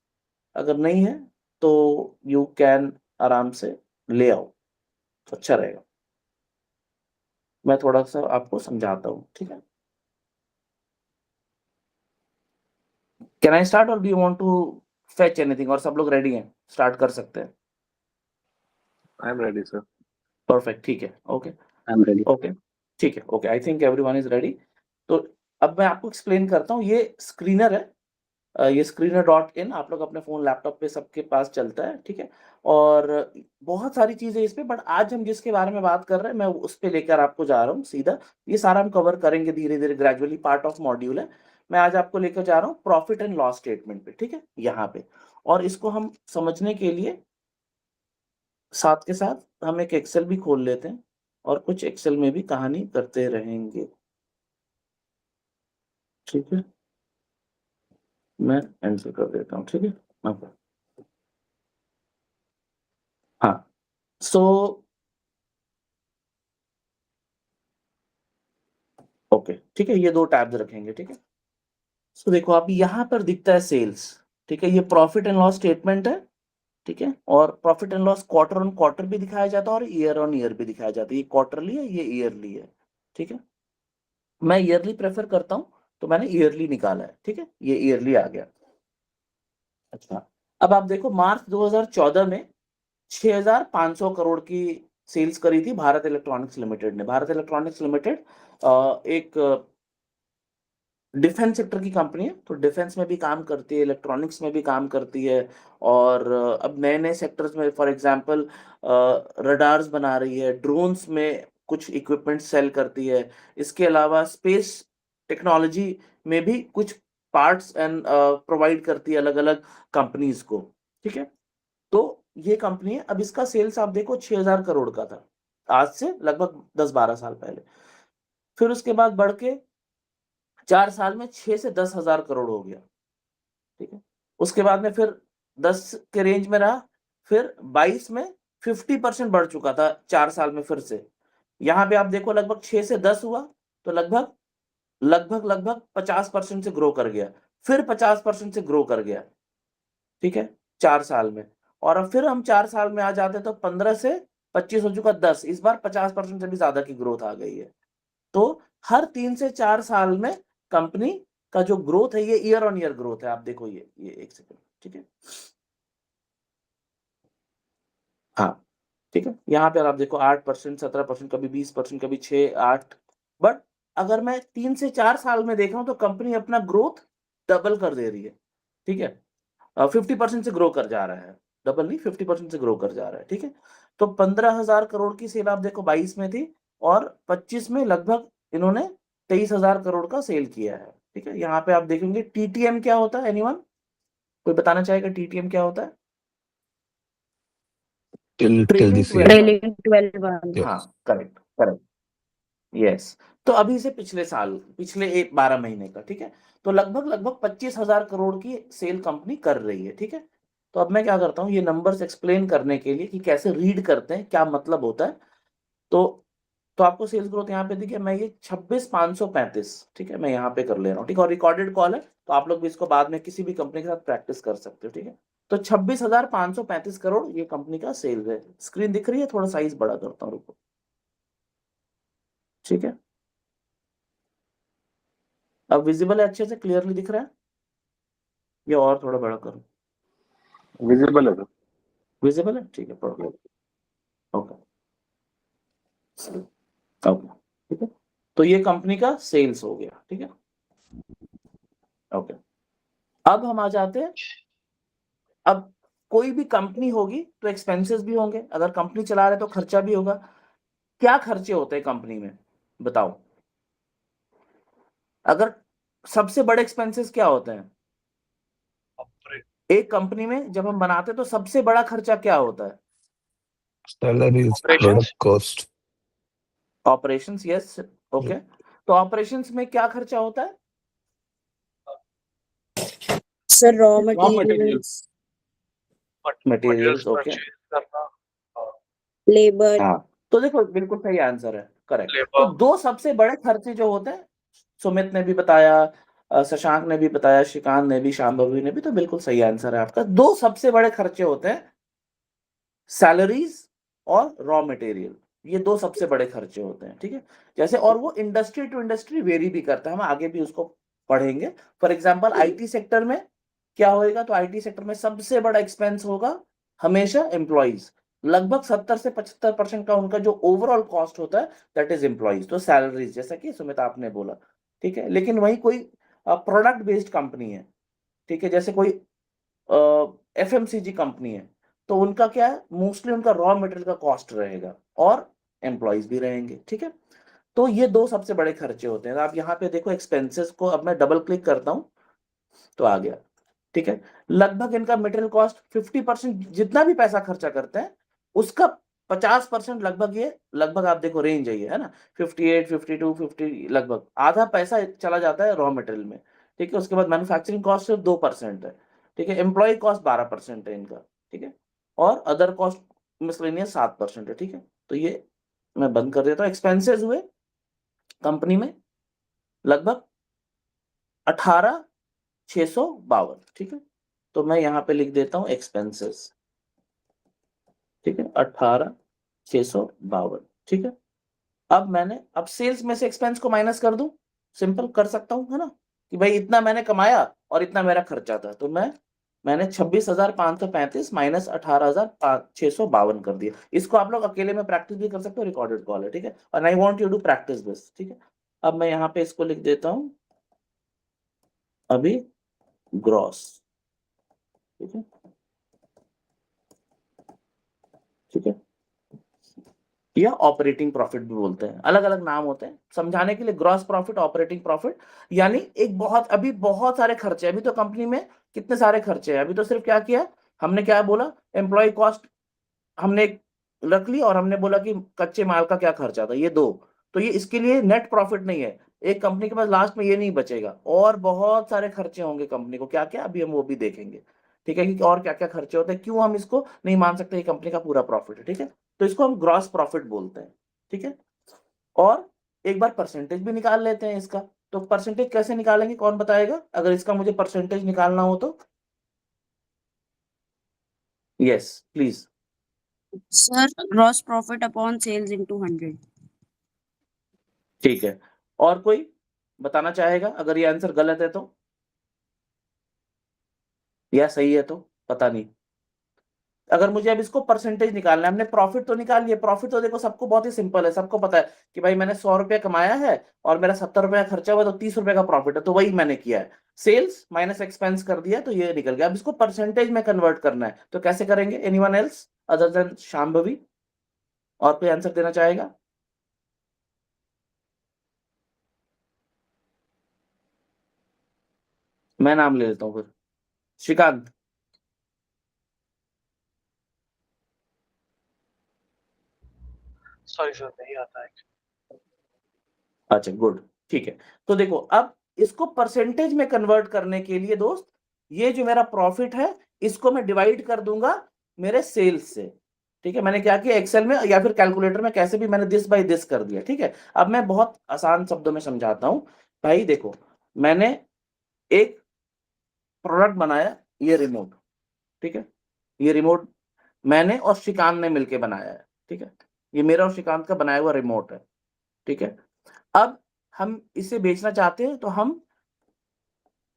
अगर नहीं है तो यू कैन आराम से ले आओ, तो अच्छा रहेगा। मैं थोड़ा सा आपको समझाता हूँ, ठीक है। कैन आई स्टार्ट और do you want to fetch anything? और सब लोग रेडी हैं, स्टार्ट कर सकते हैं? I am ready, sir. Perfect, ठीक है। Okay I am ready. Okay, ठीक है। Okay, I think everyone is ready. तो अब मैं आपको एक्सप्लेन करता हूँ। ये स्क्रीनर है, ये screener.in, आप लोग अपने फोन लैपटॉप पे सबके पास चलता है, ठीक है। और बहुत सारी चीजें इस पे, बट आज हम जिसके बारे में बात कर रहे हैं मैं उस पे लेकर आपको जा रहा हूँ सीधा। ये सारा हम कवर करेंगे धीरे धीरे, ग्रेजुअली, पार्ट ऑफ मॉड्यूल है। मैं आज आपको लेकर जा रहा हूँ प्रॉफिट एंड लॉस स्टेटमेंट पे, ठीक है, यहाँ पे। और इसको हम समझने के लिए साथ के साथ हम एक एक्सेल भी खोल लेते हैं और कुछ एक्सेल में भी कहानी करते रहेंगे, ठीक है। मैं एंटर कर देता हूँ, ठीक है। हाँ, सो ओके, ठीक है, ये दो टैब्स रखेंगे, ठीक है। सो देखो आप यहाँ पर दिखता है सेल्स, ठीक है, ये प्रॉफिट एंड लॉस स्टेटमेंट है, ठीक है, और profit and loss quarter on quarter भी दिखाया जाता है और ईयर ऑन ईयर भी दिखाया जाता है। ये क्वार्टरली है, ये ईयरली है, ठीक है। मैं ईयरली प्रेफर करता हूँ तो मैंने ईयरली निकाला है, ठीक है, ये ईयरली आ गया। अच्छा, अब आप देखो मार्च 2014 में 6,500 करोड़ की सेल्स करी थी भारत इलेक्ट्रॉनिक्स लिमिटेड ने। भारत इलेक्ट्रॉनिक्स लिमिटेड एक डिफेंस सेक्टर की कंपनी है, तो डिफेंस में भी काम करती है, इलेक्ट्रॉनिक्स में भी काम करती है, और अब नए नए सेक्टर्स में फॉर एग्जांपल रडार्स बना रही है, ड्रोन्स में कुछ इक्विपमेंट सेल करती है, इसके अलावा स्पेस टेक्नोलॉजी में भी कुछ पार्ट्स एंड प्रोवाइड करती है अलग अलग कंपनीज को, ठीक है। तो ये कंपनी है, अब इसका सेल्स आप देखो 6,000 करोड़ का था आज से लगभग 10-12 साल पहले, फिर उसके बाद बढ़ के 4 साल में 6 से 10,000 करोड़ हो गया, ठीक है। उसके बाद में फिर 10 के रेंज में रहा, फिर 22 में 50% बढ़ चुका था 4 साल में फिर से। यहाँ पे आप देखो लगभग 6 से 10 हुआ, तो लगभग 50% से ग्रो कर गया, फिर 50% से ग्रो कर गया, ठीक है, 4 साल में। और अब फिर हम 4 साल में आ जाते तो 15 से 25 हो चुका 10, इस बार 50% से भी ज्यादा की ग्रोथ आ गई है। तो हर 3 से 4 साल में कंपनी का जो ग्रोथ है ये ईयर ऑन ईयर ग्रोथ है। आप देखो ये एक सेकंड, ठीक है, हाँ, ठीक है, यहाँ पे आप देखो 8%, 17%, कभी 20%, कभी 6, 8, बट अगर मैं 3 से 4 साल में देख रहा हूं तो कंपनी अपना ग्रोथ डबल कर दे रही है, ठीक है, 50% से ग्रो कर जा रहा है, डबल नहीं 50% से ग्रो कर जा रहा है, ठीक है। तो 15,000 करोड़ की सेल आप देखो 22 में थी, और 25 में लगभग इन्होंने 23,000 करोड़ का सेल किया है, ठीक है। यहाँ पे आप देखेंगे टीटीएम क्या होता है, एनीवन कोई बताना चाहेगा टीटीएम क्या होता है? till the trailing sale. 12 Trailing 12 months. Yes. हाँ, करेक्ट करेक्ट, यस। तो अभी से पिछले साल, पिछले 12 महीने का, ठीक है, तो लगभग 25,000 करोड़ की सेल कंपनी कर रही है, ठीक है। तो अब मैं क्या करता हूँ, ये नंबर्स एक्सप्लेन करने के लिए कि कैसे रीड करते हैं, क्या मतलब होता है, तो आपको सेल्स ग्रोथ यहाँ पे देखिए, मैं ये 26,535, ठीक है, मैं यहाँ पे कर ले रहा हूँ, ठीक है, और रिकॉर्डेड कॉल है, तो आप लोग भी इसको बाद में किसी भी कंपनी के साथ प्रैक्टिस कर सकते हो, ठीक है। तो 26,535 करोड़ ये कंपनी का सेल्स है। स्क्रीन दिख रही है? थोड़ा साइज बड़ा करता हूँ, रुको, ठीक है, अब विजिबल है, अच्छे से क्लियरली दिख रहा है, या और थोड़ा बड़ा करूं? विजिबल है सर। विजिबल है, ठीक है, प्रॉब्लम, ओके ओके, ठीक है। तो ये कंपनी का सेल्स हो गया, ठीक है, ओके। अब हम आ जाते हैं, अब कोई भी कंपनी होगी तो एक्सपेंसेस भी होंगे, अगर कंपनी चला रहे तो खर्चा भी होगा। क्या खर्चे होते हैं कंपनी में, बताओ? अगर सबसे बड़े एक्सपेंसेस क्या होते हैं एक कंपनी में, जब हम बनाते हैं तो सबसे बड़ा खर्चा क्या होता है? Salaries, product cost. Operations, yes, okay. तो ऑपरेशंस में क्या खर्चा होता है? Sir, raw Raw materials, materials. Materials, okay, labor, हाँ। तो देखो बिल्कुल सही आंसर है, करेक्ट। तो दो सबसे बड़े खर्चे जो होते हैं, सुमित ने भी बताया, शशांक ने भी बताया, श्रीकांत ने भी, शांभवी ने भी, तो बिल्कुल सही आंसर है आपका। दो सबसे बड़े खर्चे होते हैं सैलरीज और रॉ मटेरियल, ये दो सबसे बड़े खर्चे होते हैं, ठीक है। जैसे, और वो इंडस्ट्री टू इंडस्ट्री वेरी भी करता है, हम आगे भी उसको पढ़ेंगे। फॉर एग्जांपल आईटी सेक्टर में क्या होएगा, तो आईटी सेक्टर में सबसे बड़ा एक्सपेंस होगा हमेशा एम्प्लॉइज, लगभग 70 से 75% का उनका जो ओवरऑल कॉस्ट होता है दैट इज एम्प्लॉइज, तो सैलरीज, जैसा कि सुमित आपने बोला, ठीक है। लेकिन वही कोई प्रोडक्ट बेस्ड कंपनी है, ठीक है, जैसे कोई एफएमसीजी कंपनी है, तो उनका क्या है, मोस्टली उनका रॉ मटेरियल का कॉस्ट रहेगा और एम्प्लॉइज भी रहेंगे, ठीक है। तो ये दो सबसे बड़े खर्चे होते हैं। आप यहाँ पे देखो एक्सपेंसेस को, अब मैं डबल क्लिक करता हूं तो आ गया, ठीक है। लगभग इनका मटेरियल कॉस्ट 50%, जितना भी पैसा खर्चा करते हैं उसका 50% लगभग, ये लगभग आप देखो रेंज है ना, 58, 52, 50, लगभग आधा पैसा चला जाता है रॉ मटेरियल में, ठीक है। उसके बाद मैन्युफैक्चरिंग कॉस्ट सिर्फ 2% है, ठीक है। एम्प्लॉय कॉस्ट 12% है इनका, ठीक है, और अदर कॉस्ट मिसलेनियस 7% है, ठीक है। तो ये मैं बंद कर देता हूँ। एक्सपेंसेस हुए कंपनी में लगभग 18 652, ठीक है। तो मैं यहाँ पे लिख देता हूँ एक्सपेंसेस, ठीक है, 18,652, ठीक है। अब सेल्स में से एक्सपेंस को माइनस कर दूं, सिंपल कर सकता हूं, है ना, कि भाई इतना मैंने कमाया और इतना मेरा खर्चा था, तो मैंने 26,535 माइनस 18,652 कर दिया। इसको आप लोग अकेले में प्रैक्टिस भी कर सकते हो, रिकॉर्डेड कॉल है, ठीक है, और I want you to practise this, ठीक है। अब मैं यहाँ पे इसको लिख देता हूं अभी ग्रॉस, ठीक है, ठीक है, या ऑपरेटिंग प्रॉफिट भी बोलते हैं, अलग अलग नाम होते हैं समझाने के लिए। ग्रॉस प्रॉफिट, ऑपरेटिंग प्रॉफिट, यानी अभी बहुत सारे खर्चे, अभी तो कंपनी में कितने सारे खर्चे हैं। अभी तो सिर्फ क्या किया हमने, क्या बोला, एम्प्लॉय कॉस्ट हमने रख ली और हमने बोला कि कच्चे माल का क्या खर्चा था, ये 2। तो ये इसके लिए नेट प्रॉफिट नहीं है, एक कंपनी के पास लास्ट में ये नहीं बचेगा, और बहुत सारे खर्चे होंगे कंपनी को, क्या क्या अभी हम वो भी देखेंगे, ठीक है, कि और क्या क्या खर्चे होते हैं, क्यों हम इसको नहीं मान सकते ये कंपनी का पूरा प्रॉफिट है, ठीक है। तो इसको हम ग्रॉस प्रॉफिट बोलते हैं, ठीक है। और एक बार परसेंटेज भी निकाल लेते हैं इसका। तो परसेंटेज कैसे निकालेंगे, कौन बताएगा, अगर इसका मुझे परसेंटेज निकालना हो तो? Yes please. Sir, gross profit upon sales into 100. ठीक है, और कोई बताना चाहेगा अगर ये आंसर गलत है तो, या सही है तो? पता नहीं। अगर मुझे अब इसको परसेंटेज निकालना है, हमने प्रॉफिट तो निकाल लिया, प्रॉफिट तो देखो सबको बहुत ही सिंपल है, सबको पता है कि भाई मैंने 100 रुपया कमाया है और मेरा 70 रुपया खर्चा हुआ, तो 30 रुपए का प्रॉफिट है, तो वही मैंने किया है, सेल्स माइनस एक्सपेंस कर दिया, तो ये निकल गया। अब इसको परसेंटेज में कन्वर्ट करना है, तो कैसे करेंगे? Anyone else other than Shambhavi, और कोई आंसर देना चाहेगा? मैं नाम ले लेता हूँ फिर, श्रीकांत। सॉरी सर, नहीं आता है। अच्छा गुड, ठीक है। तो देखो अब इसको परसेंटेज में कन्वर्ट करने के लिए दोस्त, ये जो मेरा प्रॉफिट है इसको मैं डिवाइड कर दूंगा मेरे सेल्स से, ठीक है। मैंने क्या किया, एक्सेल में या फिर कैलकुलेटर में कैसे भी मैंने दिस बाय दिस कर दिया, ठीक है। अब मैं बहुत आसान शब्दों में समझाता हूं भाई। देखो मैंने एक प्रोडक्ट बनाया, ये रिमोट, ठीक है, ये रिमोट मैंने और श्रीकांत ने मिलके बनाया है, ठीक है, ये मेरा और श्रीकांत का बनाया हुआ रिमोट है, ठीक है। अब हम इसे बेचना चाहते हैं, तो हम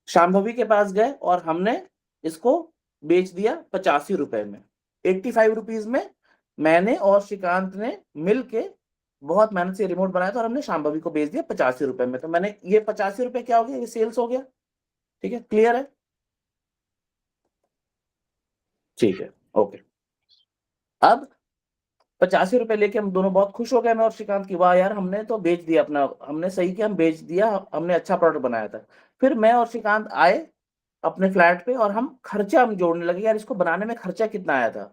शांभवी के पास गए और हमने इसको बेच दिया 85 रुपए में, 85 रुपीज में। मैंने और श्रीकांत ने मिलके बहुत मेहनत से रिमोट बनाया था और हमने शांभवी को बेच दिया 85 रुपए में। तो मैंने ये 85 रुपए क्या हो गया, ये सेल्स हो गया, ठीक है, क्लियर है? ठीक है, ओके। अब 85 रुपए लेके हम दोनों बहुत खुश हो गए, मैं और श्रीकांत की, वाह यार हमने तो बेच दिया अपना, हमने सही किया, हम बेच दिया, हमने अच्छा प्रोडक्ट बनाया था। फिर मैं और श्रीकांत आए अपने फ्लैट पे और हम खर्चा हम जोड़ने लगे, यार इसको बनाने में खर्चा कितना आया था।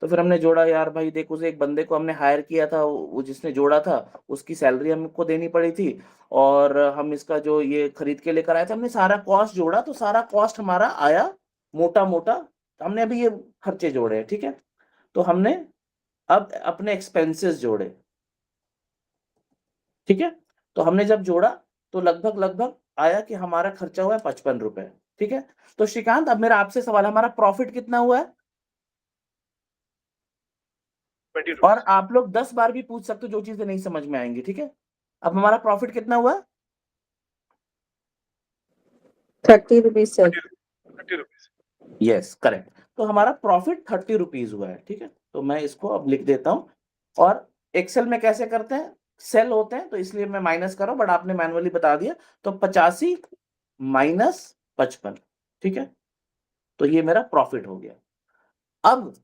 तो फिर हमने जोड़ा, यार भाई देख, उसे एक बंदे को हमने हायर किया था, वो जिसने जोड़ा था उसकी सैलरी हमको देनी पड़ी थी, और हम इसका जो ये खरीद के लेकर आए थे, हमने सारा कॉस्ट जोड़ा, तो सारा कॉस्ट हमारा आया मोटा मोटा। हमने अभी ये खर्चे जोड़े हैं, ठीक है। तो हमने अब अपने एक्सपेंसेस जोड़े, ठीक है। तो हमने जब जोड़ा तो लगभग आया कि हमारा खर्चा हुआ है 55 रुपए, ठीक है। तो श्रीकांत अब मेरा आपसे सवाल, हमारा प्रॉफिट कितना हुआ है? 20 और आप लोग 10 बार भी पूछ सकते हो जो चीजें नहीं समझ में आएंगी, ठीक है। अब हमारा प्रॉफिट कितना हुआ? 30 rupees sir. 30 rupees. Yes correct. तो हमारा प्रॉफिट 30 रुपीज हुआ है, ठीक है। तो मैं इसको अब लिख देता हूं। और एक्सेल में कैसे करते हैं, सेल होते हैं तो इसलिए मैं माइनस कर रहा हूं, बट आपने मैनुअली बता दिया। तो 85 माइनस 55, ठीक है। तो ये मेरा प्रॉफिट हो गया। अब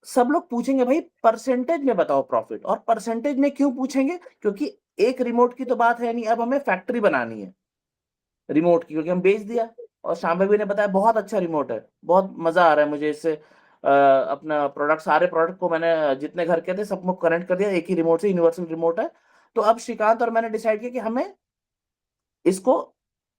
सब लोग पूछेंगे भाई परसेंटेज में बताओ प्रॉफिट, और परसेंटेज में क्यों पूछेंगे? क्योंकि एक रिमोट की तो बात है नहीं, अब हमें फैक्ट्री बनानी है रिमोट की, क्योंकि हम बेच दिया। और शांभवी ने बताया बहुत अच्छा रिमोट है, बहुत मजा आ रहा है मुझे इससे, अपना प्रोडक्ट, सारे प्रोडक्ट को मैंने जितने घर के थे सबको कनेक्ट कर दिया एक ही रिमोट से, यूनिवर्सल रिमोट है। तो अब श्रीकांत और मैंने डिसाइड किया कि हमें इसको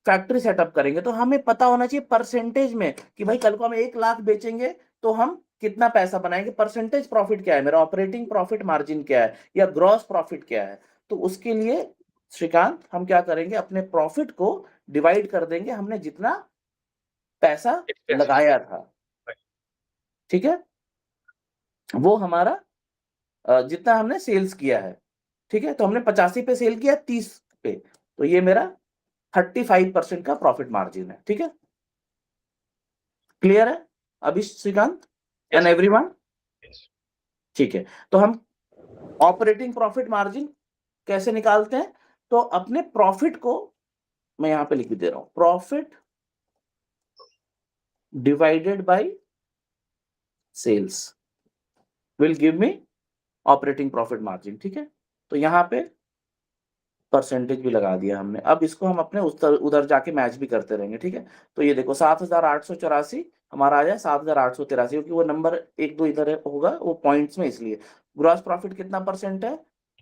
फैक्ट्री सेटअप करेंगे, तो हमें पता होना चाहिए परसेंटेज में कि भाई कल को हम 1 लाख बेचेंगे तो हम कितना पैसा बनाएंगे, परसेंटेज प्रॉफिट क्या है मेरा, ऑपरेटिंग प्रॉफिट मार्जिन क्या है, या ग्रॉस प्रॉफिट क्या है। तो उसके लिए श्रीकांत हम क्या करेंगे, अपने प्रॉफिट को डिवाइड कर देंगे हमने जितना पैसा Expenses. लगाया था, ठीक है, वो हमारा जितना हमने सेल्स किया है, ठीक है, तो हमने 85 पे सेल किया, 30 पे, तो ये मेरा 35% का प्रॉफिट मार्जिन है, ठीक है, क्लियर है अभी श्रीकांत एंड एवरीवन? ठीक है, तो हम ऑपरेटिंग प्रॉफिट मार्जिन कैसे निकालते हैं? तो अपने प्रॉफिट को मैं यहां पे लिख दे रहा हूं, profit divided by sales will give me operating profit margin, ठीक है, तो यहां पे परसेंटेज भी लगा दिया हमने। अब इसको हम अपने उधर जाके मैच भी करते रहेंगे, ठीक है, तो ये देखो 7,884 हमारा आ जाए 7,883, क्योंकि वो नंबर 1-2 इधर होगा वो पॉइंट्स में, इसलिए ग्रॉस प्रॉफिट कितना परसेंट है,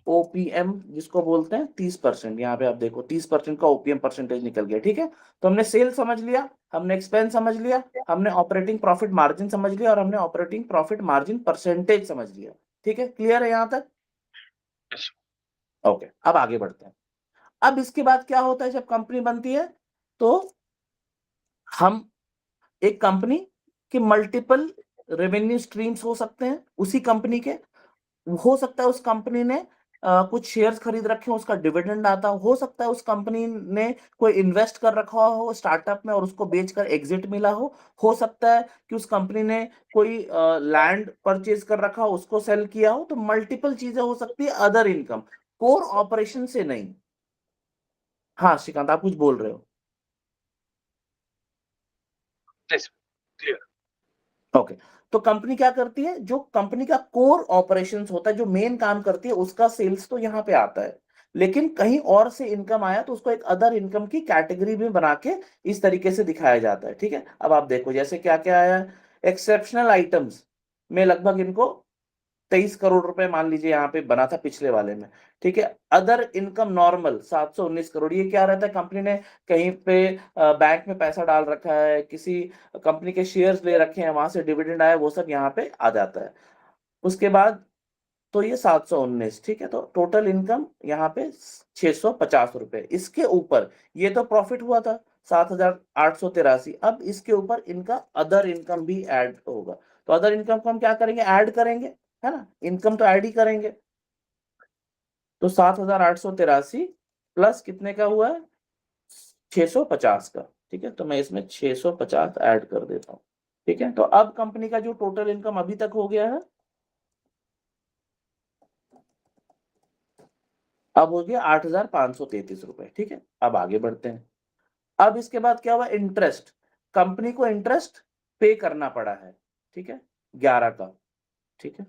ओपीएम जिसको बोलते हैं 30%, यहाँ पे आप देखो 30% का ओपीएम परसेंटेज निकल गया, ठीक है, तो हमने सेल समझ लिया, हमने एक्सपेंस समझ लिया, हमने ऑपरेटिंग प्रॉफिट मार्जिन समझ लिया, और हमने ऑपरेटिंग प्रॉफिट मार्जिन परसेंटेज समझ लिया, ठीक है, क्लियर है यहां तक? ओके, अब आगे बढ़ते हैं। अब इसके बाद क्या होता है, जब कंपनी बनती है तो हम एक कंपनी के मल्टीपल रेवेन्यू स्ट्रीम्स हो सकते हैं उसी कंपनी के, हो सकता है उस कंपनी ने कुछ शेयर्स खरीद रखे हो, उसका डिविडेंड आता हो सकता है उस कंपनी ने कोई इन्वेस्ट कर रखा हो स्टार्टअप में और उसको बेचकर एग्जिट मिला हो सकता है कि उस कंपनी ने कोई लैंड परचेज कर रखा हो उसको सेल किया हो, तो मल्टीपल चीजें हो सकती है अदर इनकम, कोर ऑपरेशन से नहीं। हाँ श्रीकांत, आप कुछ बोल रहे हो? ओके, तो कंपनी क्या करती है, जो कंपनी का कोर ऑपरेशंस होता है, जो मेन काम करती है, उसका सेल्स तो यहाँ पे आता है, लेकिन कहीं और से इनकम आया तो उसको एक अदर इनकम की कैटेगरी में बना के इस तरीके से दिखाया जाता है, ठीक है। अब आप देखो जैसे क्या क्या आया, एक्सेप्शनल आइटम्स में लगभग इनको 23 करोड़ रुपए मान लीजिए यहाँ पे बना था पिछले वाले में, ठीक है। अदर इनकम नॉर्मल 719 करोड़, ये क्या रहता है, कंपनी ने कहीं पे बैंक में पैसा डाल रखा है, किसी कंपनी के शेयर्स ले रखे हैं, वहां से डिविडेंड आया, वो सब यहाँ पे आ जाता है। उसके बाद तो ये 719, ठीक है, तो टोटल इनकम यहाँ पे 650 रुपए। इसके ऊपर ये तो प्रॉफिट हुआ था 7,883, अब इसके ऊपर इनका अदर इनकम भी ऐड होगा, तो अदर इनकम को हम क्या करेंगे, ऐड करेंगे, है ना, इनकम तो ऐड ही करेंगे, तो 7,883 प्लस कितने का हुआ है, 650 का, ठीक है, तो मैं इसमें 650 ऐड कर देता हूँ, ठीक है, तो अब कंपनी का जो टोटल इनकम अभी तक हो गया है, अब हो गया 8,533 रुपए, ठीक है। अब आगे बढ़ते हैं। अब इसके बाद क्या हुआ, इंटरेस्ट, कंपनी को इंटरेस्ट पे करना पड़ा है, ठीक है, 11 का, ठीक है,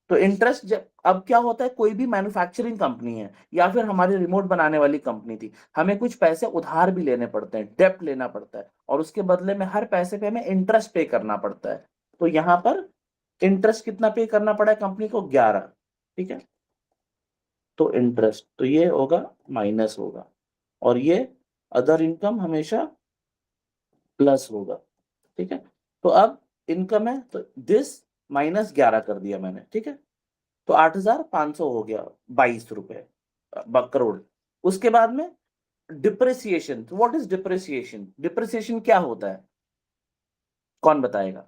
तो इंटरेस्ट जब अब क्या होता है, कोई भी मैन्युफैक्चरिंग कंपनी है या फिर हमारी रिमोट बनाने वाली कंपनी थी, हमें कुछ पैसे उधार भी लेने पड़ते हैं, डेप्ट लेना पड़ता है, और उसके बदले में हर पैसे पे हमें इंटरेस्ट पे करना पड़ता है, तो यहाँ पर इंटरेस्ट कितना पे करना पड़ा है कंपनी को, 11, ठीक है, तो इंटरेस्ट तो ये होगा माइनस होगा, और ये अदर इनकम हमेशा प्लस होगा, ठीक है, तो अब इनकम है तो दिस माइनस 11 कर दिया मैंने, ठीक है, तो 8,500 हो गया, 22 रुपए करोड़। उसके बाद में depreciation, what is depreciation, depreciation क्या होता है, कौन बताएगा?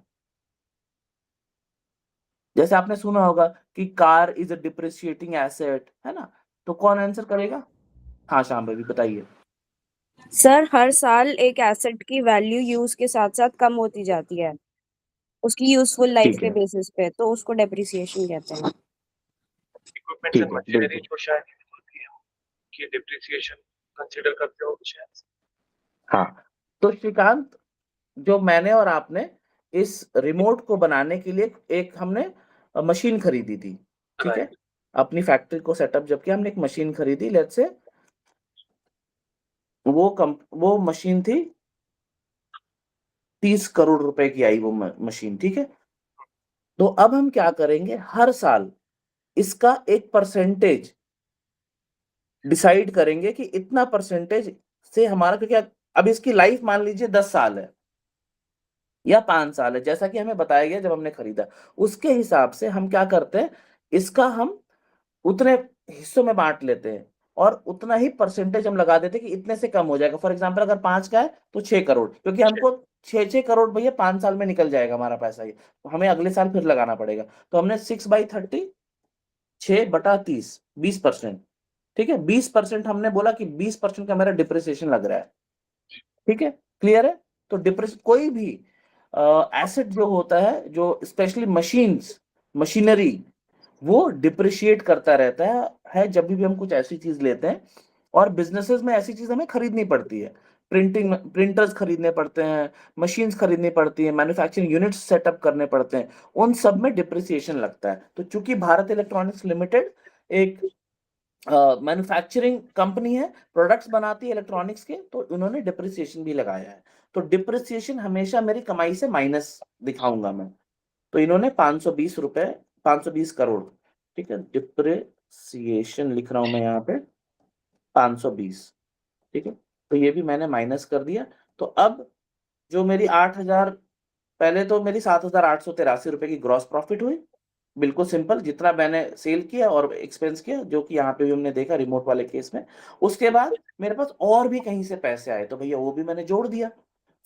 जैसे आपने सुना होगा कि car is a depreciating asset, है ना, तो कौन आंसर करेगा? हाँ श्याम भाई बताइए। सर हर साल एक एसेट की वैल्यू यूज के साथ साथ कम होती जाती है उसकी यूजफुल लाइफ ठीक के है, बेसिस पे, तो उसको डेप्रिसिएशन कहते हैं। इक्विपमेंट्स ठीक एंड है, मशीनरी बिल्कुल, जो शायद होती है कि डिप्रिसिएशन कंसीडर करते हो शायद। हाँ, तो श्रीकांत जो मैंने और आपने इस रिमोट को बनाने के लिए एक हमने मशीन खरीदी थी, ठीक है, अपनी फैक्ट्री को सेटअप जब किया हमने एक मशीन खरीदी, लेट्स से वो मशीन थी 30 करोड़ रुपए की आई वो मशीन, ठीक है, तो अब हम क्या करेंगे, हर साल इसका एक परसेंटेज डिसाइड करेंगे कि इतना परसेंटेज से हमारा, क्योंकि अब इसकी लाइफ मान लीजिए 10 साल है या 5 साल है, जैसा कि हमें बताया गया जब हमने खरीदा, उसके हिसाब से हम क्या करते हैं, इसका हम उतने हिस्सों में बांट लेते हैं, और उतना ही परसेंटेज हम लगा देते कि इतने से कम हो जाएगा। फॉर एग्जाम्पल अगर 5 का है तो 6 करोड़, क्योंकि हमको 6 करोड़ भैया 5 साल में निकल जाएगा हमारा पैसा, ये तो हमें अगले साल फिर लगाना पड़ेगा। तो हमने 6/30 6/30 20%, ठीक है। 20% हमने बोला कि 20% का मेरा डिप्रिसिएशन लग रहा है, ठीक है, क्लियर है। तो कोई भी एसेट जो होता है, जो स्पेशली मशीनरी, वो डिप्रिशिएट करता रहता है जब भी हम कुछ ऐसी चीज लेते हैं। और बिजनेसेस में ऐसी चीज हमें खरीदनी पड़ती है, प्रिंटर्स खरीदने पड़ते हैं, मशीन्स खरीदनी पड़ती है, मैन्युफैक्चरिंग यूनिट्स सेटअप करने पड़ते हैं, उन सब में डिप्रिसिएशन लगता है। तो चूंकि भारत इलेक्ट्रॉनिक्स लिमिटेड एक मैन्युफैक्चरिंग कंपनी है, प्रोडक्ट्स बनाती है इलेक्ट्रॉनिक्स के, तो उन्होंने डिप्रिसिएशन भी लगाया है। तो डिप्रिसिएशन हमेशा मेरी कमाई से माइनस दिखाऊंगा मैं। तो इन्होंने 520 करोड़, ठीक है, डिप्रिसिएशन लिख रहा हूं मैं यहाँ पे 520, ठीक है। तो ये भी मैंने माइनस कर दिया। तो अब जो मेरी 8,000, पहले तो मेरी 7,883 रुपए की ग्रॉस प्रॉफिट हुई, बिल्कुल सिंपल, जितना मैंने सेल किया और एक्सपेंस किया, जो कि यहाँ पे भी हमने देखा रिमोट वाले केस में। उसके बाद मेरे पास और भी कहीं से पैसे आए, तो भैया वो भी मैंने जोड़ दिया।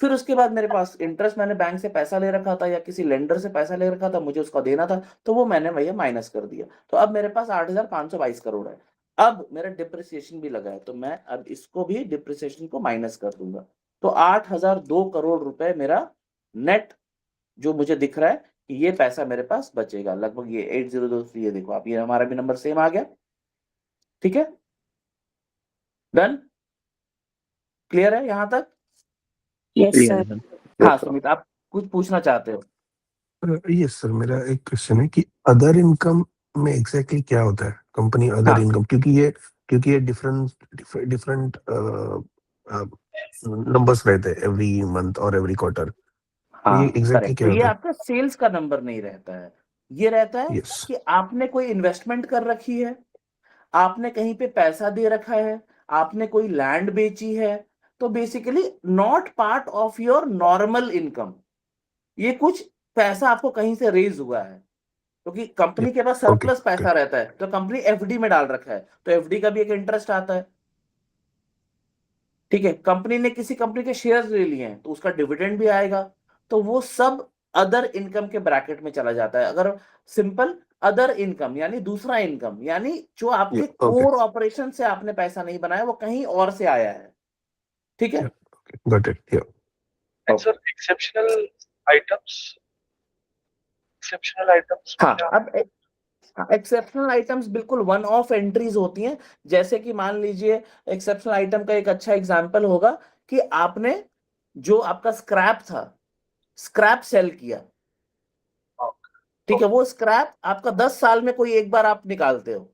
फिर उसके बाद मेरे पास इंटरेस्ट, मैंने बैंक से पैसा ले रखा था या किसी लेंडर से पैसा ले रखा था, मुझे उसका देना था, तो वो मैंने भैया माइनस कर दिया। तो अब मेरे पास 8,522 करोड़ है। अब मेरा डिप्रिसिएशन भी लगा है, तो मैं अब इसको भी डिप्रिसिएशन को माइनस कर दूंगा। तो 8,002 करोड़ रुपए मेरा नेट जो मुझे दिख रहा है कि ये पैसा मेरे पास बचेगा लगभग, ये 802, ये देखो आप, ये हमारा भी नंबर सेम आ गया, ठीक है, डन, क्लियर है यहां तक? यस क्लियर है सर। सर। हाँ सुमित, आप कुछ पूछना चाहते हो? यस सर, मेरा एक क्वेश्चन है कि अदर इनकम में एग्जैक्टली क्या होता है, कंपनी अदर हाँ। इनकम, क्योंकि ये डिफरेंट नंबर्स रहते हैं एवरी मंथ और एवरी क्वार्टर, तो ये हाँ एग्जैक्टली करेक्ट। क्या तो ये होता है? आपका सेल्स का नंबर नहीं रहता है, ये रहता है यस, कि आपने कोई इन्वेस्टमेंट कर रखी है, आपने कहीं पे पैसा दे रखा है, आपने कोई लैंड बेची है, तो basically not part of your normal income. ये कुछ पैसा आपको कहीं से रेज हुआ है, क्योंकि कंपनी के पास ओके सरप्लस पैसा रहता है, तो कंपनी एफडी में डाल रखा है, तो एफडी का भी एक इंटरेस्ट आता है, ठीक है। कंपनी ने किसी कंपनी के शेयर्स ले लिए हैं, तो उसका डिविडेंड भी आएगा, तो वो सब अदर इनकम के ब्रैकेट में चला जाता है। अगर सिंपल अदर इनकम यानी दूसरा इनकम, यानी जो आपके कोर ऑपरेशन से आपने पैसा नहीं बनाया, वो कहीं और से आया है, ठीक है। Got it. And sir, exceptional items हाँ, अब एक्सेप्शनल आइटम्स बिल्कुल वन ऑफ एंट्रीज होती हैं। जैसे कि मान लीजिए एक्सेप्शनल आइटम का एक अच्छा एग्जांपल होगा कि आपने जो आपका स्क्रैप था, स्क्रैप सेल किया, ठीक है, वो स्क्रैप आपका 10 साल में कोई एक बार आप निकालते हो,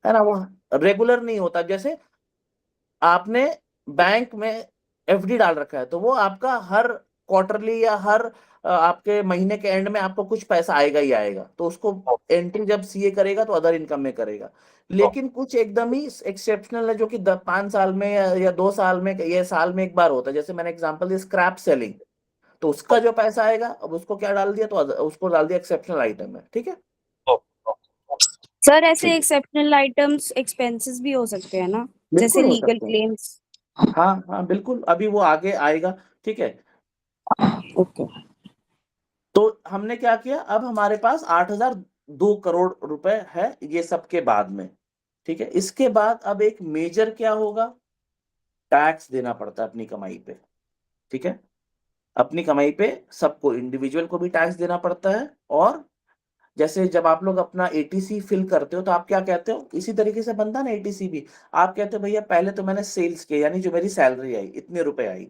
है ना, वो रेगुलर नहीं होता। जैसे आपने बैंक में एफडी डाल रखा है, तो वो आपका हर क्वार्टरली या हर आपके महीने के एंड में आपको कुछ पैसा आएगा ही आएगा, तो उसको एंट्री जब सीए करेगा तो अदर इनकम में करेगा। लेकिन कुछ एकदम ही एक्सेप्शनल है, जो कि 5 साल में या 2 साल में या साल में एक बार होता है। जैसे मैंने एग्जांपल दिया स्क्रैप सेलिंग, तो उसका जो पैसा आएगा, अब उसको क्या डाल दिया, तो उसको डाल दिया एक्सेप्शनल आइटम में, ठीक है। सर ऐसे एक्सेप्शनल आइटम्स एक्सपेंसेस भी हो सकते हैं ना, जैसे बिल्कुल हो लीगल सकते हैं। क्लेम्स? हाँ हाँ बिल्कुल, अभी वो आगे आएगा, ठीक है। ओके। तो हमने क्या किया, अब हमारे पास 8,002 करोड़ रुपए है ये सब के बाद में, ठीक है। इसके बाद अब एक मेजर क्या होगा, टैक्स देना पड़ता है अपनी कमाई पे, ठीक है। अपनी कमाई पे सबको, इंडिविजुअल को भी टैक्स देना पड़ता है। और जैसे जब आप लोग अपना एटीसी फिल करते हो, तो आप क्या कहते हो, इसी तरीके से बनता है ना एटीसी भी। आप कहते हो भैया पहले तो मैंने सेल्स किया, यानी जो मेरी सैलरी आई इतने रुपए आई,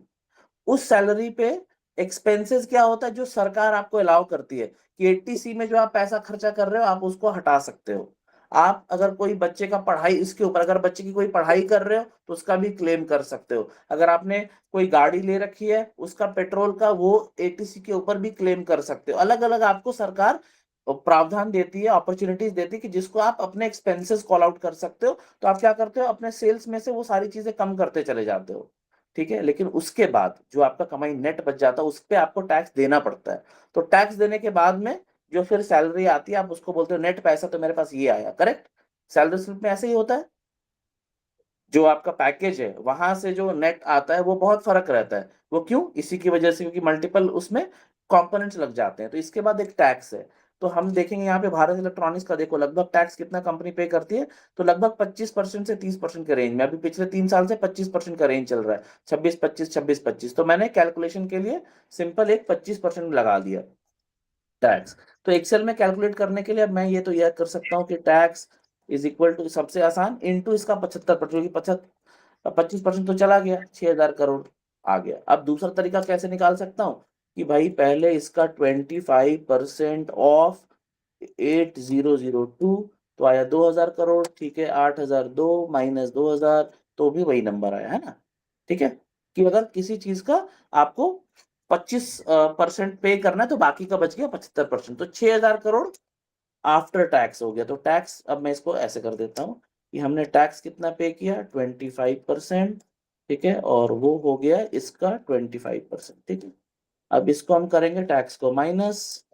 उस सैलरी पे एक्सपेंसेस क्या होता है जो सरकार आपको अलाउ करती है कि एटीसी में जो आप पैसा खर्चा कर रहे हो आप उसको हटा सकते हो। आप अगर कोई बच्चे का पढ़ाई, इसके ऊपर अगर बच्चे की कोई पढ़ाई कर रहे हो तो उसका भी क्लेम कर सकते हो। अगर आपने कोई गाड़ी ले रखी है उसका पेट्रोल का, वो एटीसी के ऊपर भी क्लेम कर सकते हो। अलग अलग आपको सरकार प्रावधान देती है, अपॉर्चुनिटीज देती है कि जिसको आप अपने एक्सपेंसेस कॉल आउट कर सकते हो। तो आप क्या करते हो, अपने सेल्स में से वो सारी चीजें कम करते चले जाते हो, ठीक है। लेकिन उसके बाद जो आपका कमाई नेट बच जाता है उस पे आपको टैक्स देना पड़ता है। तो टैक्स देने के बाद में जो फिर सैलरी आती है, आप उसको बोलते हो नेट पैसा, तो मेरे पास ये आया, करेक्ट। सैलरी स्लिप में ऐसे ही होता है, जो आपका पैकेज है वहां से जो नेट आता है वो बहुत फर्क रहता है। वो क्यों? इसी की वजह से, क्योंकि मल्टीपल उसमें कंपोनेंट्स लग जाते हैं। तो इसके बाद एक टैक्स है, तो हम देखेंगे यहाँ पे भारत इलेक्ट्रॉनिक्स का, देखो लगभग टैक्स कितना कंपनी पे करती है, तो लगभग 25% से 30% के रेंज में। अभी पिछले 3 साल से 25% का रेंज चल रहा है, 26-25 तो मैंने कैलकुलेशन के लिए सिंपल एक 25% लगा दिया टैक्स। तो एक्सेल में कैलकुलेट करने के लिए अब मैं ये तो याद कर सकता हूँ कि टैक्स इज इक्वल टू, सबसे आसान, इनटू इसका 75%, 25% तो चला गया, 6,000 करोड़ आ गया। अब दूसरा तरीका कैसे निकाल सकता हूँ कि भाई पहले इसका 25% ऑफ 8002 तो आया 2,000 करोड़, ठीक है। 8,002 माइनस 2,000 तो भी वही नंबर आया, है ना? ठीक है, कि अगर किसी चीज का आपको 25% पे करना है तो बाकी का बच गया 75%, तो 6,000 करोड़ आफ्टर टैक्स हो गया। तो टैक्स अब मैं इसको ऐसे कर देता हूँ कि हमने टैक्स कितना पे किया, 25%, ठीक है, और वो हो गया इसका 25%, ठीक है। अब इसको हम करेंगे टैक्स को माइनस,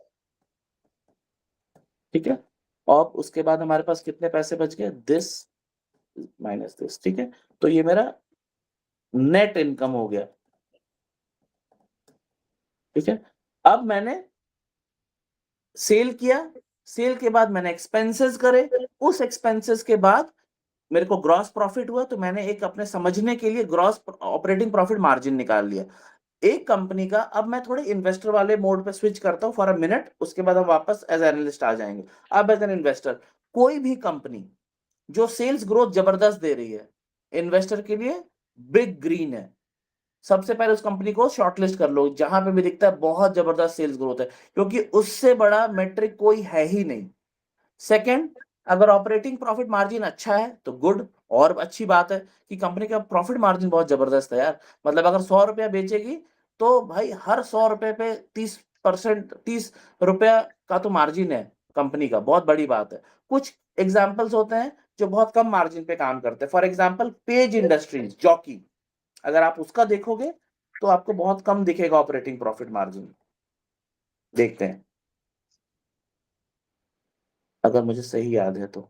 ठीक है, और उसके बाद हमारे पास कितने पैसे बच गए, दिस माइनस दिस, ठीक है। तो ये मेरा नेट इनकम हो गया, ठीक है। अब मैंने सेल किया, सेल के बाद मैंने एक्सपेंसेस करे, उस एक्सपेंसेस के बाद मेरे को ग्रॉस प्रॉफिट हुआ, तो मैंने एक अपने समझने के लिए ग्रॉस ऑपरेटिंग प्रॉफिट मार्जिन निकाल लिया एक कंपनी का। अब मैं थोड़े इन्वेस्टर वाले मोड पे स्विच करता हूँ फॉर अ मिनट, उसके बाद हम वापस एज एनालिस्ट आ जाएंगे। अब एज एन इन्वेस्टर, कोई भी कंपनी जो सेल्स ग्रोथ जबरदस्त दे रही है, इन्वेस्टर के लिए बिग ग्रीन है। सबसे पहले उस कंपनी को शॉर्टलिस्ट कर लो जहां पे भी दिखता है बहुत जबरदस्त सेल्स ग्रोथ है, क्योंकि उससे बड़ा मेट्रिक कोई है ही नहीं। सेकंड, अगर ऑपरेटिंग प्रॉफिट मार्जिन अच्छा है तो गुड, और अच्छी बात है कि कंपनी का प्रॉफिट मार्जिन बहुत जबरदस्त है यार। मतलब अगर 100 रुपया बेचेगी तो भाई हर 100 रुपए पे 30%, 30 रुपया का तो मार्जिन है कंपनी का, बहुत बड़ी बात है। कुछ एग्जाम्पल्स होते हैं जो बहुत कम मार्जिन पे काम करते हैं, for example page industries, jockey, अगर आप उसका देखोगे तो आपको बहुत कम दिखेगा ऑपरेटिंग प्रॉफिट मार्जिन। देखते हैं, अगर मुझे सही याद है तो,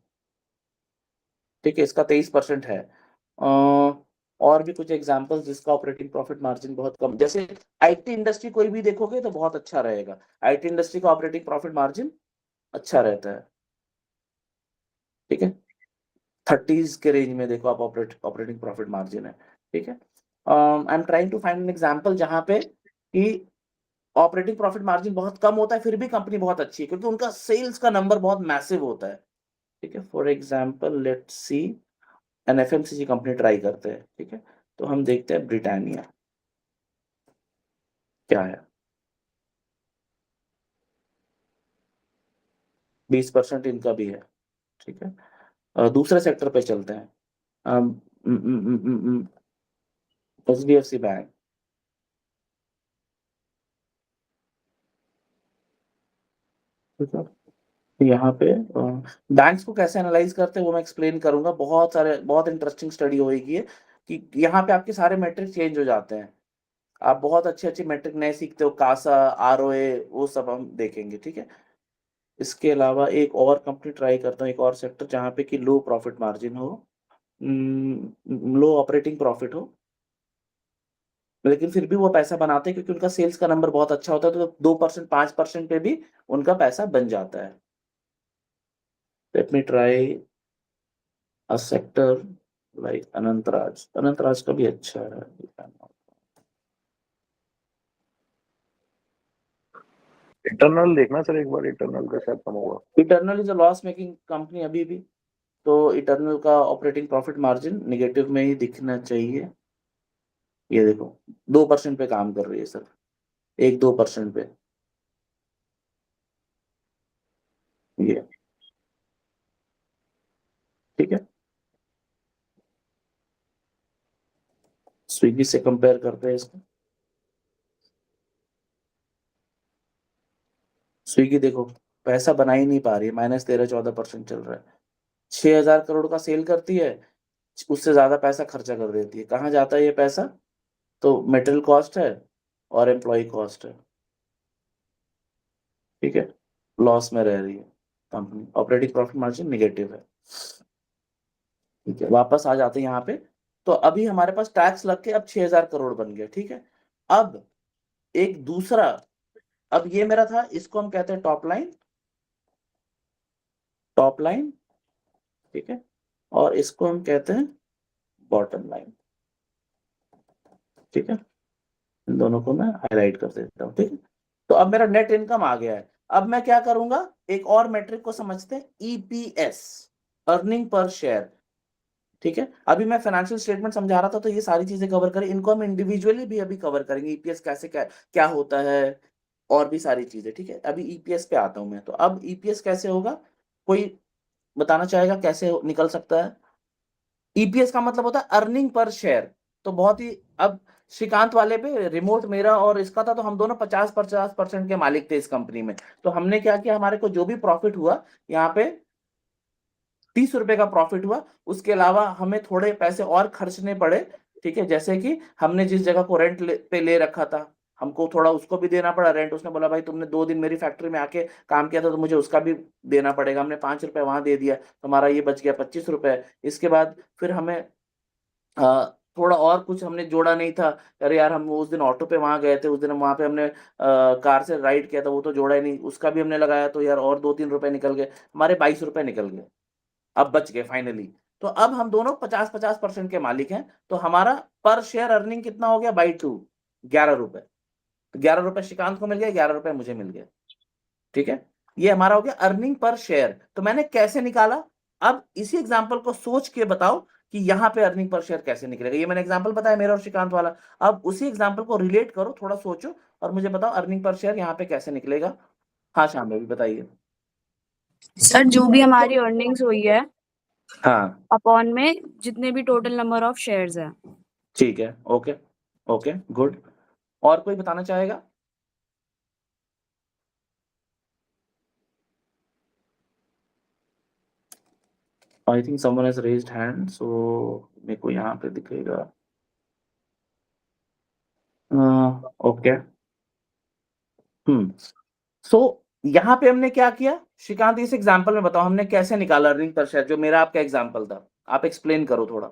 ठीक है, इसका 23% है। और भी कुछ एग्जांपल्स जिसका ऑपरेटिंग प्रॉफिट मार्जिन बहुत कम, जैसे आईटी इंडस्ट्री कोई भी देखोगे तो बहुत अच्छा रहेगा, आईटी इंडस्ट्री का ऑपरेटिंग प्रॉफिट मार्जिन अच्छा रहता है, ठीक है, 30s के रेंज में देखो आप ऑपरेटिंग प्रॉफिट मार्जिन है, ठीक है। I am trying to find an example जहां पे कि ऑपरेटिंग प्रॉफिट मार्जिन बहुत कम होता है फिर भी कंपनी बहुत अच्छी है, क्योंकि उनका सेल्स का नंबर बहुत मैसिव होता है, ठीक है। For example let's see, an FMCG company try करते हैं, ठीक है। तो हम देखते हैं ब्रिटानिया क्या है, 20% इनका भी है, ठीक है। दूसरे सेक्टर पे चलते हैं, एचडीएफसी बैंक, ठीक है। यहाँ पे बैंक्स को कैसे एनालाइज करते हैं वो मैं एक्सप्लेन करूंगा, बहुत इंटरेस्टिंग स्टडी होगी है कि यहाँ पे आपके सारे मैट्रिक चेंज हो जाते हैं, आप बहुत अच्छे अच्छे मैट्रिक नए सीखते हो, कासा, आरओए, वो सब हम देखेंगे, ठीक है। इसके अलावा एक और कंपनी ट्राई करता हूँ, एक और सेक्टर जहाँ पे कि लो प्रॉफिट मार्जिन हो, लो ऑपरेटिंग प्रॉफिट हो, लेकिन फिर भी वो पैसा बनाते हैं क्योंकि उनका सेल्स का नंबर बहुत अच्छा होता है, तो 2%, 5% पे भी उनका पैसा बन जाता है। Let me try a sector like Anantraj, Anantraj का भी अच्छा है। इंटरनल देखना सर, एक बार इंटरनल का शायद कम होगा। Eternal is a loss making company अभी भी, तो इटर्नल का ऑपरेटिंग प्रॉफिट मार्जिन नेगेटिव में ही दिखना चाहिए। ये देखो 2% पे काम कर रही है सर, 1-2% पे, ये ठीक है। स्विगी से कंपेयर करते हैं इसको, स्विगी देखो पैसा बना ही नहीं पा रही है, -13-14% चल रहा है, 6,000 करोड़ का सेल करती है, उससे ज्यादा पैसा खर्चा कर देती है। कहाँ जाता है ये पैसा? तो मेटेरियल कॉस्ट है और एम्प्लॉय कॉस्ट है, ठीक है, लॉस में रह रही है company, operating profit margin negative है। ठीक है, वापस आ जाते हैं यहाँ पे। तो अभी हमारे पास टैक्स लग के अब 6000 करोड़ बन गया। ठीक है, अब एक दूसरा, अब ये मेरा था, इसको हम कहते हैं टॉप लाइन, टॉप लाइन। ठीक है, और इसको हम कहते हैं बॉटम लाइन। ठीक है, इन दोनों को मैं हाईलाइट कर देता हूं। ठीक है, तो अब मेरा नेट इनकम आ गया है। अब मैं क्या करूंगा, एक और मैट्रिक को समझते हैं, ईपीएस, अर्निंग पर शेयर। ठीक है, अभी मैं फाइनेंशियल स्टेटमेंट समझा रहा था तो ये सारी चीजें कवर करें, इनको हम इंडिविजुअली भी अभी कवर करेंगे, ईपीएस कैसे क्या होता है और भी सारी चीजें। ठीक है, अभी ईपीएस पे आता हूं मैं। तो अब ईपीएस कैसे होगा, कोई बताना चाहेगा कैसे निकल सकता है? ईपीएस का मतलब होता है अर्निंग पर शेयर। तो बहुत ही, अब श्रीकांत वाले पे रिमोट मेरा और इसका था, तो हम दोनों 50% के मालिक थे इस कंपनी में। तो हमने क्या किया, हमारे को जो भी प्रॉफिट हुआ, यहाँ पे 30 रुपए का प्रॉफिट हुआ, उसके अलावा हमें थोड़े पैसे और खर्चने पड़े। ठीक है, जैसे कि हमने जिस जगह को रेंट पे ले रखा था, हमको थोड़ा उसको भी देना पड़ा रेंट। उसने बोला भाई तुमने 2 दिन मेरी फैक्ट्री में आके काम किया था तो मुझे उसका भी देना पड़ेगा। हमने 5 रुपए वहां दे दिया, तो हमारा ये बच गया 25 रुपए। इसके बाद फिर हमें थोड़ा और कुछ हमने जोड़ा नहीं था। अरे यार, हम उस दिन ऑटो पे वहां गए थे, उस दिन हम वहां पे हमने कार से राइड किया था, वो तो जोड़ा ही नहीं, उसका भी हमने लगाया, तो यार और 2-3 रुपए निकल गए, हमारे 22 रुपए निकल गए, अब बच गए फाइनली। तो अब हम दोनों 50-50% के मालिक हैं। तो हमारा पर शेयर अर्निंग कितना हो गया, बाई 2, 11 रुपए। तो 11 रुपए श्रीकांत को मिल गया, 11 रुपए मुझे मिल गए। ठीक है, ये हमारा हो गया अर्निंग पर शेयर। तो मैंने कैसे निकाला, अब इसी एग्जांपल को सोच के बताओ कि यहाँ पे अर्निंग पर शेयर कैसे निकलेगा। ये मैंने एग्जांपल बताया मेरा और श्रीकांत वाला, अब उसी एग्जांपल को रिलेट करो, थोड़ा सोचो और मुझे बताओ अर्निंग पर शेयर यहाँ पे कैसे निकलेगा। हाँ श्याम भी बताइए। सर जो भी हमारी अर्निंग्स हुई है हाँ अपॉन में जितने भी टोटल नंबर ऑफ शेयर्स है। ठीक है, ओके ओके गुड। और कोई बताना चाहेगा? I think someone has raised hand, so मेरे को यहाँ पे दिखेगा। ओके, सो यहाँ पे हमने क्या किया, श्रीकांत इस एग्जांपल में बताओ हमने कैसे निकाला अर्निंग पर शेयर, जो मेरा आपका एग्जांपल था, आप एक्सप्लेन करो थोड़ा।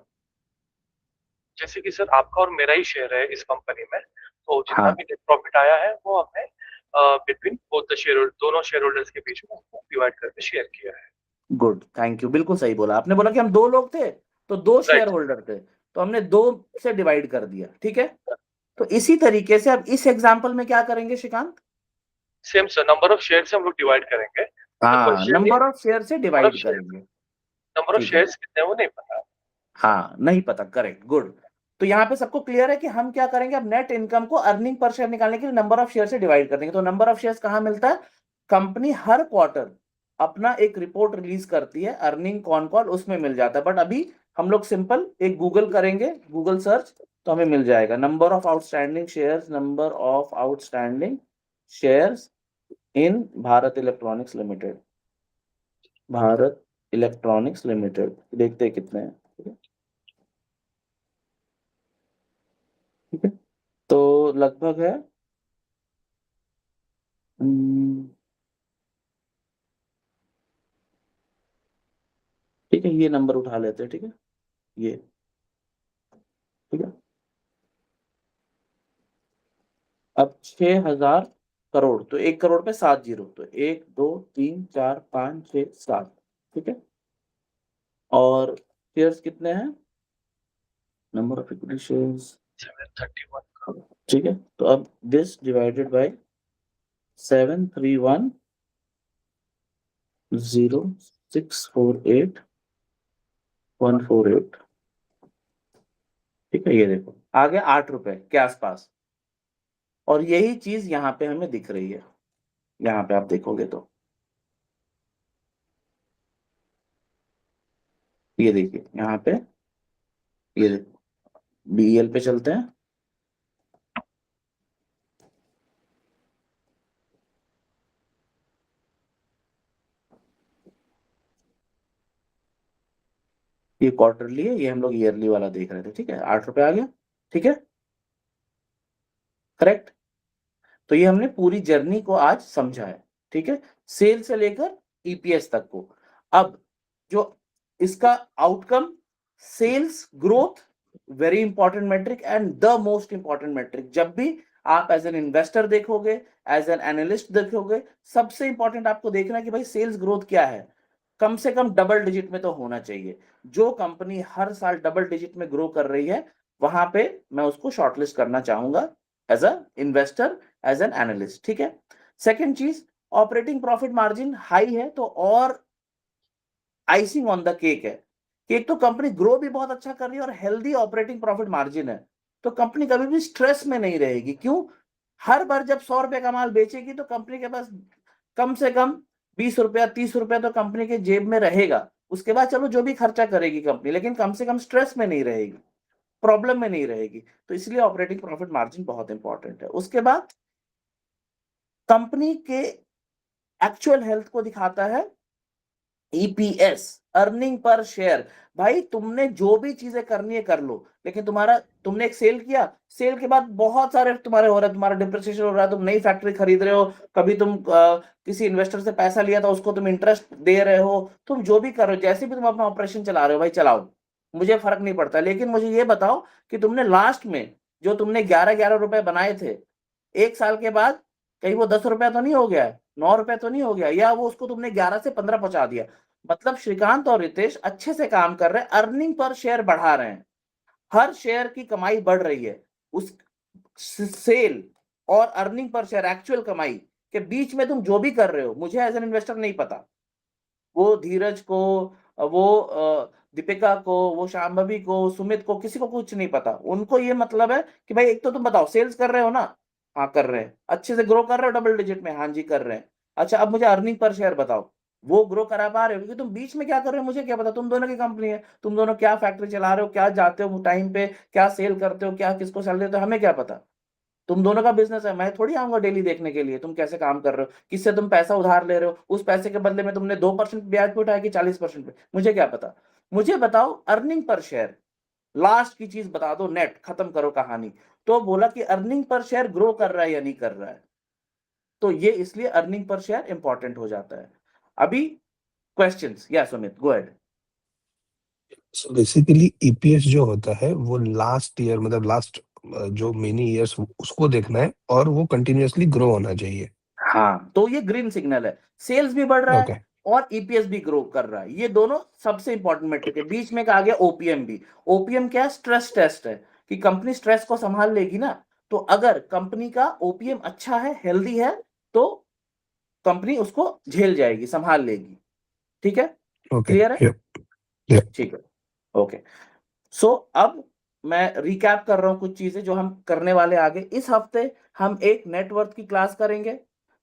जैसे कि सर आपका और मेरा ही शेयर है इस कंपनी में, तो जितना हाँ। भी नेट प्रॉफिट आया है वो हमने बिटवीन बोथ द शेयर, दोनों शेयर होल्डर्स के बीच में डिवाइड करके शेयर किया है। गुड, थैंक यू, बिल्कुल सही बोला आपने। बोला कि हम 2 लोग थे तो 2 शेयर होल्डर थे, तो हमने 2 से डिवाइड कर दिया। ठीक है, तो इसी तरीके से अब इस एग्जांपल में क्या करेंगे Shrikant? Same sir, number of share से हम लोग डिवाइड करेंगे। हाँ, नंबर ऑफ शेयर से डिवाइड करेंगे। नंबर ऑफ ठीक है। शेयर्स कितने हैं वो नहीं पता। हाँ, नहीं पता, करेक्ट, गुड। तो यहाँ पे सबको क्लियर है कि हम क्या करेंगे, अब नेट इनकम को अर्निंग पर शेयर निकालने के लिए नंबर ऑफ शेयर से डिवाइड कर देंगे। तो नंबर ऑफ शेयर्स कहाँ मिलता है, कंपनी हर क्वार्टर अपना एक रिपोर्ट रिलीज करती है, अर्निंग कौन कौन, उसमें मिल जाता है। बट अभी हम लोग सिंपल एक गूगल करेंगे, गूगल सर्च, तो हमें मिल जाएगा number of outstanding shares, number of outstanding shares in Bharat electronics limited, Bharat electronics limited, देखते हैं कितने हैं। ठीक है, तो लगभग है ठीक है, ये नंबर उठा लेते हैं। ठीक है, ये ठीक है, अब 6000 करोड़, तो 1 करोड़ पे 7 जीरो, तो 1 2 3 4 5 6 7। ठीक है, और शेयर्स कितने हैं, नंबर ऑफ इक्विटी शेयर्स 731। ठीक है, तो अब दिस डिवाइडेड बाय 7310648 ठीक है, ये देखो आ गया 8 रुपए के आसपास। और यही चीज यहाँ पे हमें दिख रही है, यहाँ पे आप देखोगे तो ये देखिए यहाँ पे, ये देखो बीएल पे चलते हैं, ये क्वार्टरली है, ये हम लोग ईयरली वाला देख रहे थे। ठीक है, 8 रुपए आ गया। ठीक है, करेक्ट। तो ये हमने पूरी जर्नी को आज समझा है। ठीक है, सेल से लेकर ईपीएस तक को। अब जो इसका outcome sales growth very important metric and the most important metric. जब भी आप एज एन इन्वेस्टर देखोगे, एज एन एनालिस्ट देखोगे, सबसे इंपॉर्टेंट आपको देखना है कि भाई सेल्स ग्रोथ क्या है, कम से कम डबल डिजिट में तो होना चाहिए। जो कंपनी हर साल डबल डिजिट में ग्रो कर रही है, वहां पे मैं उसको शॉर्टलिस्ट करना चाहूंगा as a investor, as an analyst. ठीक है। सेकेंड चीज, ऑपरेटिंग प्रॉफिट मार्जिन हाई है तो और आइसिंग ऑन द केक है कि एक तो कंपनी ग्रो भी बहुत अच्छा कर रही है और हेल्दी ऑपरेटिंग प्रॉफिट मार्जिन है, तो कंपनी कभी भी स्ट्रेस में नहीं रहेगी। क्यों? हर बार जब 100 रुपए का माल बेचेगी तो कंपनी के पास कम से कम 20 रुपया 30 रुपया तो कंपनी के जेब में रहेगा। उसके बाद चलो जो भी खर्चा करेगी कंपनी, लेकिन कम से कम स्ट्रेस में नहीं रहेगी, प्रॉब्लम में नहीं रहेगी। तो इसलिए ऑपरेटिंग प्रॉफिट मार्जिन बहुत इंपॉर्टेंट है। उसके बाद कंपनी के एक्चुअल हेल्थ को दिखाता है ईपीएस, अर्निंग पर शेयर। भाई तुमने जो भी चीजें करनी है कर लो, लेकिन तुमने एक सेल किया, सेल के बाद बहुत सारे तुम्हारे हो रहा है, तुम्हारा डिप्रिसिएशन हो रहा है, तुम नई फैक्ट्री खरीद रहे हो, कभी तुम किसी इन्वेस्टर से पैसा लिया था उसको तुम इंटरेस्ट दे रहे हो, तुम जो भी कर रहे हो, जैसे भी तुम अपना ऑपरेशन चला रहे हो, भाई चलाओ, मुझे फर्क नहीं पड़ता। लेकिन मुझे ये बताओ कि तुमने लास्ट में जो तुमने 11-11 रुपए बनाए थे, एक साल के बाद कहीं वो 10 रुपया तो नहीं हो गया, 9 रुपया तो नहीं हो गया, या वो उसको तुमने 11 से 15 पहुंचा दिया। मतलब श्रीकांत और रितेश अच्छे से काम कर रहे हैं, अर्निंग पर शेयर बढ़ा रहे हैं, हर शेयर की कमाई बढ़ रही है। उस सेल और अर्निंग पर शेयर, एक्चुअल कमाई के बीच में तुम जो भी कर रहे हो, मुझे एज एन इन्वेस्टर नहीं पता, वो धीरज को, वो दीपिका को, वो शांभवी को, सुमित को, किसी को कुछ नहीं पता। उनको ये मतलब है कि भाई एक तो तुम बताओ सेल्स कर रहे हो ना, हाँ कर रहे हैं, अच्छे से ग्रो कर रहे हो डबल डिजिट में, हाँ जी कर रहे हैं। अच्छा अब मुझे अर्निंग पर शेयर बताओ, वो ग्रो करा पा रहे हो? क्योंकि तुम बीच में क्या कर रहे हो मुझे क्या पता, तुम दोनों की कंपनी है, तुम दोनों क्या फैक्ट्री चला रहे हो, क्या जाते हो टाइम पे, क्या सेल करते हो, क्या किसको सैलरी देते हो, हमें क्या पता। तुम दोनों का बिजनेस है, मैं थोड़ी आऊंगा डेली देखने के लिए तुम कैसे काम कर रहे हो, किससे तुम पैसा उधार ले रहे हो, उस पैसे के बदले में तुमने 2% ब्याज पे उठाया कि 40% पे, मुझे क्या पता। मुझे बताओ अर्निंग पर शेयर, लास्ट की चीज बता दो, नेट खत्म करो कहानी। तो बोला कि अर्निंग पर शेयर ग्रो कर रहा है या नहीं कर रहा है, तो ये इसलिए अर्निंग पर शेयर इंपॉर्टेंट हो जाता है। अभी क्वेश्चंस, या Sumit go ahead. So basically EPS जो होता है वो लास्ट ईयर, मतलब लास्ट जो मेनी ईयर्स उसको देखना है और वो कंटिन्यूअसली ग्रो होना चाहिए। हाँ, तो ये ग्रीन सिग्नल है, सेल्स भी बढ़ रहा ओके है और ईपीएस भी ग्रो कर रहा है, ये दोनों सबसे इंपॉर्टेंट मेट्रिक है। बीच में आ गया ओपीएम भी। ओपीएम क्या है? स्ट्रेस टेस्ट है कि कंपनी स्ट्रेस को संभाल लेगी ना। तो अगर कंपनी का ओपीएम अच्छा है, हेल्दी है, तो कंपनी उसको झेल जाएगी, संभाल लेगी। ठीक है, ओके क्लियर है? yep. ठीक है, ओके। सो अब मैं रिकैप कर रहा हूं कुछ चीजें जो हम करने वाले आगे। इस हफ्ते हम एक नेटवर्थ की क्लास करेंगे,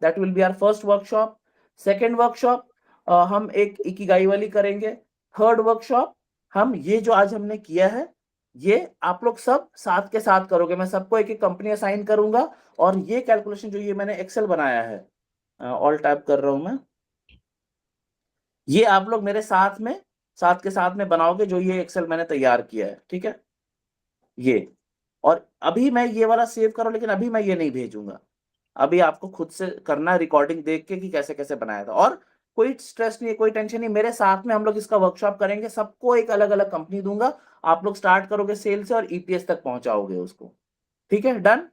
that will be our first workshop. Second workshop हम एक इकिगाई वाली करेंगे। थर्ड वर्कशॉप हम ये जो आज हमने किया है ये आप लोग सब साथ के साथ करोगे। मैं सबको एक एक कंपनी असाइन करूंगा और ये कैलकुलेशन जो ये मैंने एक्सेल बनाया है, ऑल टाइप कर रहा हूं मैं, ये आप लोग मेरे साथ के साथ में बनाओगे जो ये एक्सेल मैंने तैयार किया है। ठीक है, ये, और अभी मैं ये वाला सेव करो, लेकिन अभी मैं ये नहीं भेजूंगा, अभी आपको खुद से करना है रिकॉर्डिंग देख के कि कैसे कैसे बनाया था। और कोई स्ट्रेस नहीं है, कोई टेंशन नहीं, मेरे साथ में हम लोग इसका वर्कशॉप करेंगे, सबको एक अलग अलग कंपनी दूंगा, आप लोग स्टार्ट करोगे सेल से और ईपीएस तक पहुंचाओगे उसको। ठीक है, डन।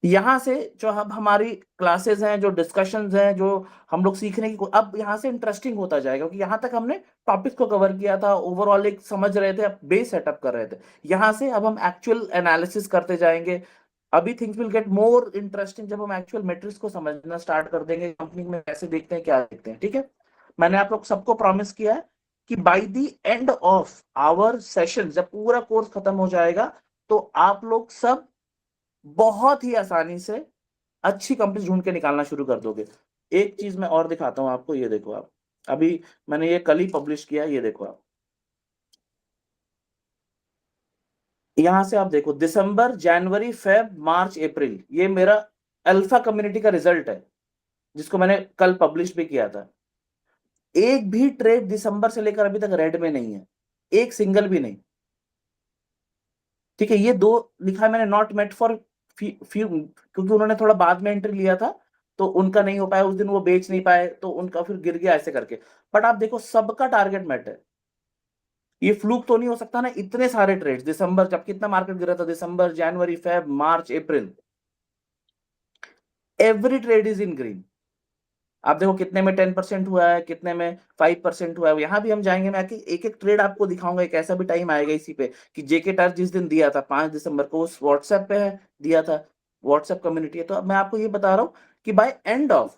यहाँ से जो अब हमारी क्लासेस हैं, जो डिस्कशंस हैं, जो हम लोग सीखने की, अब यहाँ से इंटरेस्टिंग होता जाएगा, क्योंकि यहाँ तक हमने टॉपिक को कवर किया था, ओवरऑल एक समझ रहे थे, अब बेस सेटअप कर रहे थे। यहाँ से अब हम एक्चुअल एनालिसिस करते जाएंगे। अभी things will get more interesting जब हम एक्चुअल मैट्रिक्स को समझना स्टार्ट कर देंगे, कंपनी में कैसे देखते हैं, क्या देखते हैं। ठीक है, मैंने आप लोग सबको प्रॉमिस किया है कि by the end of our session, जब पूरा कोर्स खत्म हो जाएगा, तो आप लोग सब बहुत ही आसानी से अच्छी कंपनी ढूंढ के निकालना शुरू कर दोगे। एक चीज मैं और दिखाता हूं आपको, ये देखो आप, अभी मैंने ये कल ही पब्लिश किया, ये देखो आप, यहां से आप देखो दिसंबर, जनवरी, फेब, मार्च, अप्रैल, ये मेरा अल्फा कम्युनिटी का रिजल्ट है जिसको मैंने कल पब्लिश भी किया था। एक भी ट्रेड दिसंबर से लेकर अभी तक रेड में नहीं है, एक सिंगल भी नहीं। ठीक है, ये दो लिखा है मैंने, नॉट मेट फॉर फ्यू, क्योंकि उन्होंने थोड़ा बाद में एंट्री लिया था तो उनका नहीं हो पाया, उस दिन वो बेच नहीं पाए तो उनका फिर गिर गया ऐसे करके। बट आप देखो सबका टारगेट मेट है, ये फ्लूक तो नहीं हो सकता ना, इतने सारे ट्रेड्स दिसंबर, जब कितना मार्केट गिरा था, December, January, Feb, March, April, every trade is in green. आप देखो कितने में 10% हुआ है, कितने में 5% हुआ है। यहाँ भी हम जाएंगे, मैं एक एक ट्रेड आपको दिखाऊंगा। एक ऐसा भी टाइम आएगा इसी पे कि जेके टायर जिस दिन दिया था 5 दिसंबर को, उस व्हाट्सएप पे है दिया था, व्हाट्सएप कम्युनिटी है। तो अब मैं आपको ये बता रहा हूँ कि by end of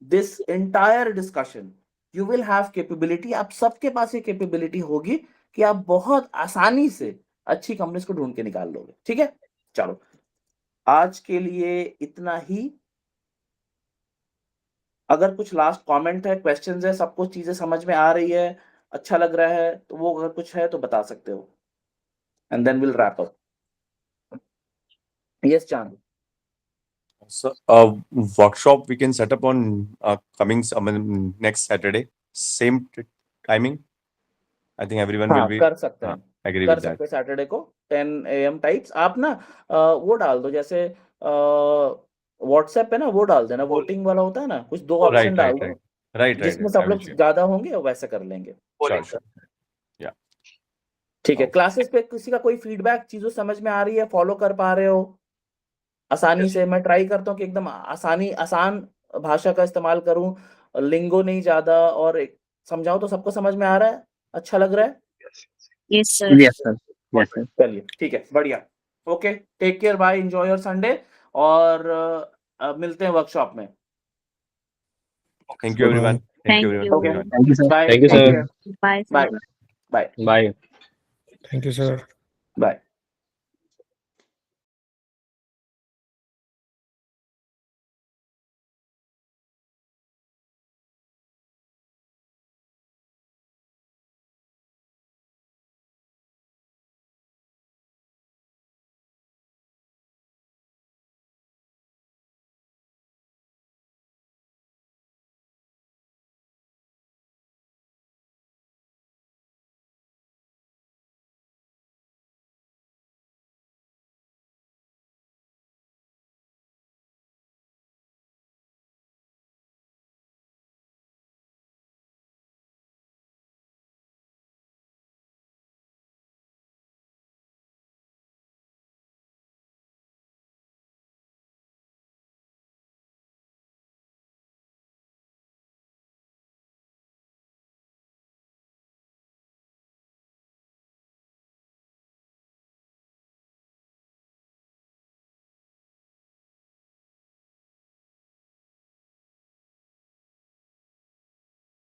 this entire discussion you will have capability, आप सबके पास ये कैपेबिलिटी होगी कि आप बहुत आसानी से अच्छी कंपनीज को ढूंढ के निकाल लोगे। ठीक है, चलो आज के लिए इतना ही। अगर कुछ लास्ट कमेंट है, क्वेश्चंस है, सबको चीजें समझ में आ रही है, अच्छा लग रहा है, तो वो अगर कुछ है तो बता सकते हो, and then will wrap up. Yes Chand. So, workshop we can set up on coming next Saturday, same timing. I think everyone will be कर सकते हैं, agree कर with that. सकते हैं सैटरडे को 10 AM टाइप्स। आप ना वो डाल दो, जैसे व्हाट्सएप पे ना वो डाल देना, वोटिंग वाला होता है ना, कुछ 2 ऑप्शन डाल दो, Right. जिसमें सब लोग ज्यादा होंगे वैसे कर लेंगे। Sure. Yeah. ठीक है, क्लासेस पे किसी का कोई फीडबैक, चीजों समझ में आ रही है, फॉलो कर पा रहे हो आसानी से? मैं ट्राई करता हूँ कि एकदम आसान भाषा का इस्तेमाल करूं, लिंगो नहीं ज्यादा, और समझाऊं तो सबको समझ में आ रहा है, अच्छा लग रहा है? Yes sir. Yes sir. चलिए ठीक है, बढ़िया। Okay, take care, bye, enjoy your Sunday, और मिलते हैं वर्कशॉप में। Thank you everyone. Thank you. everyone. Thank you, sir. Bye, Thank you, sir. Bye bye, bye, Bye. Thank you, sir. Bye.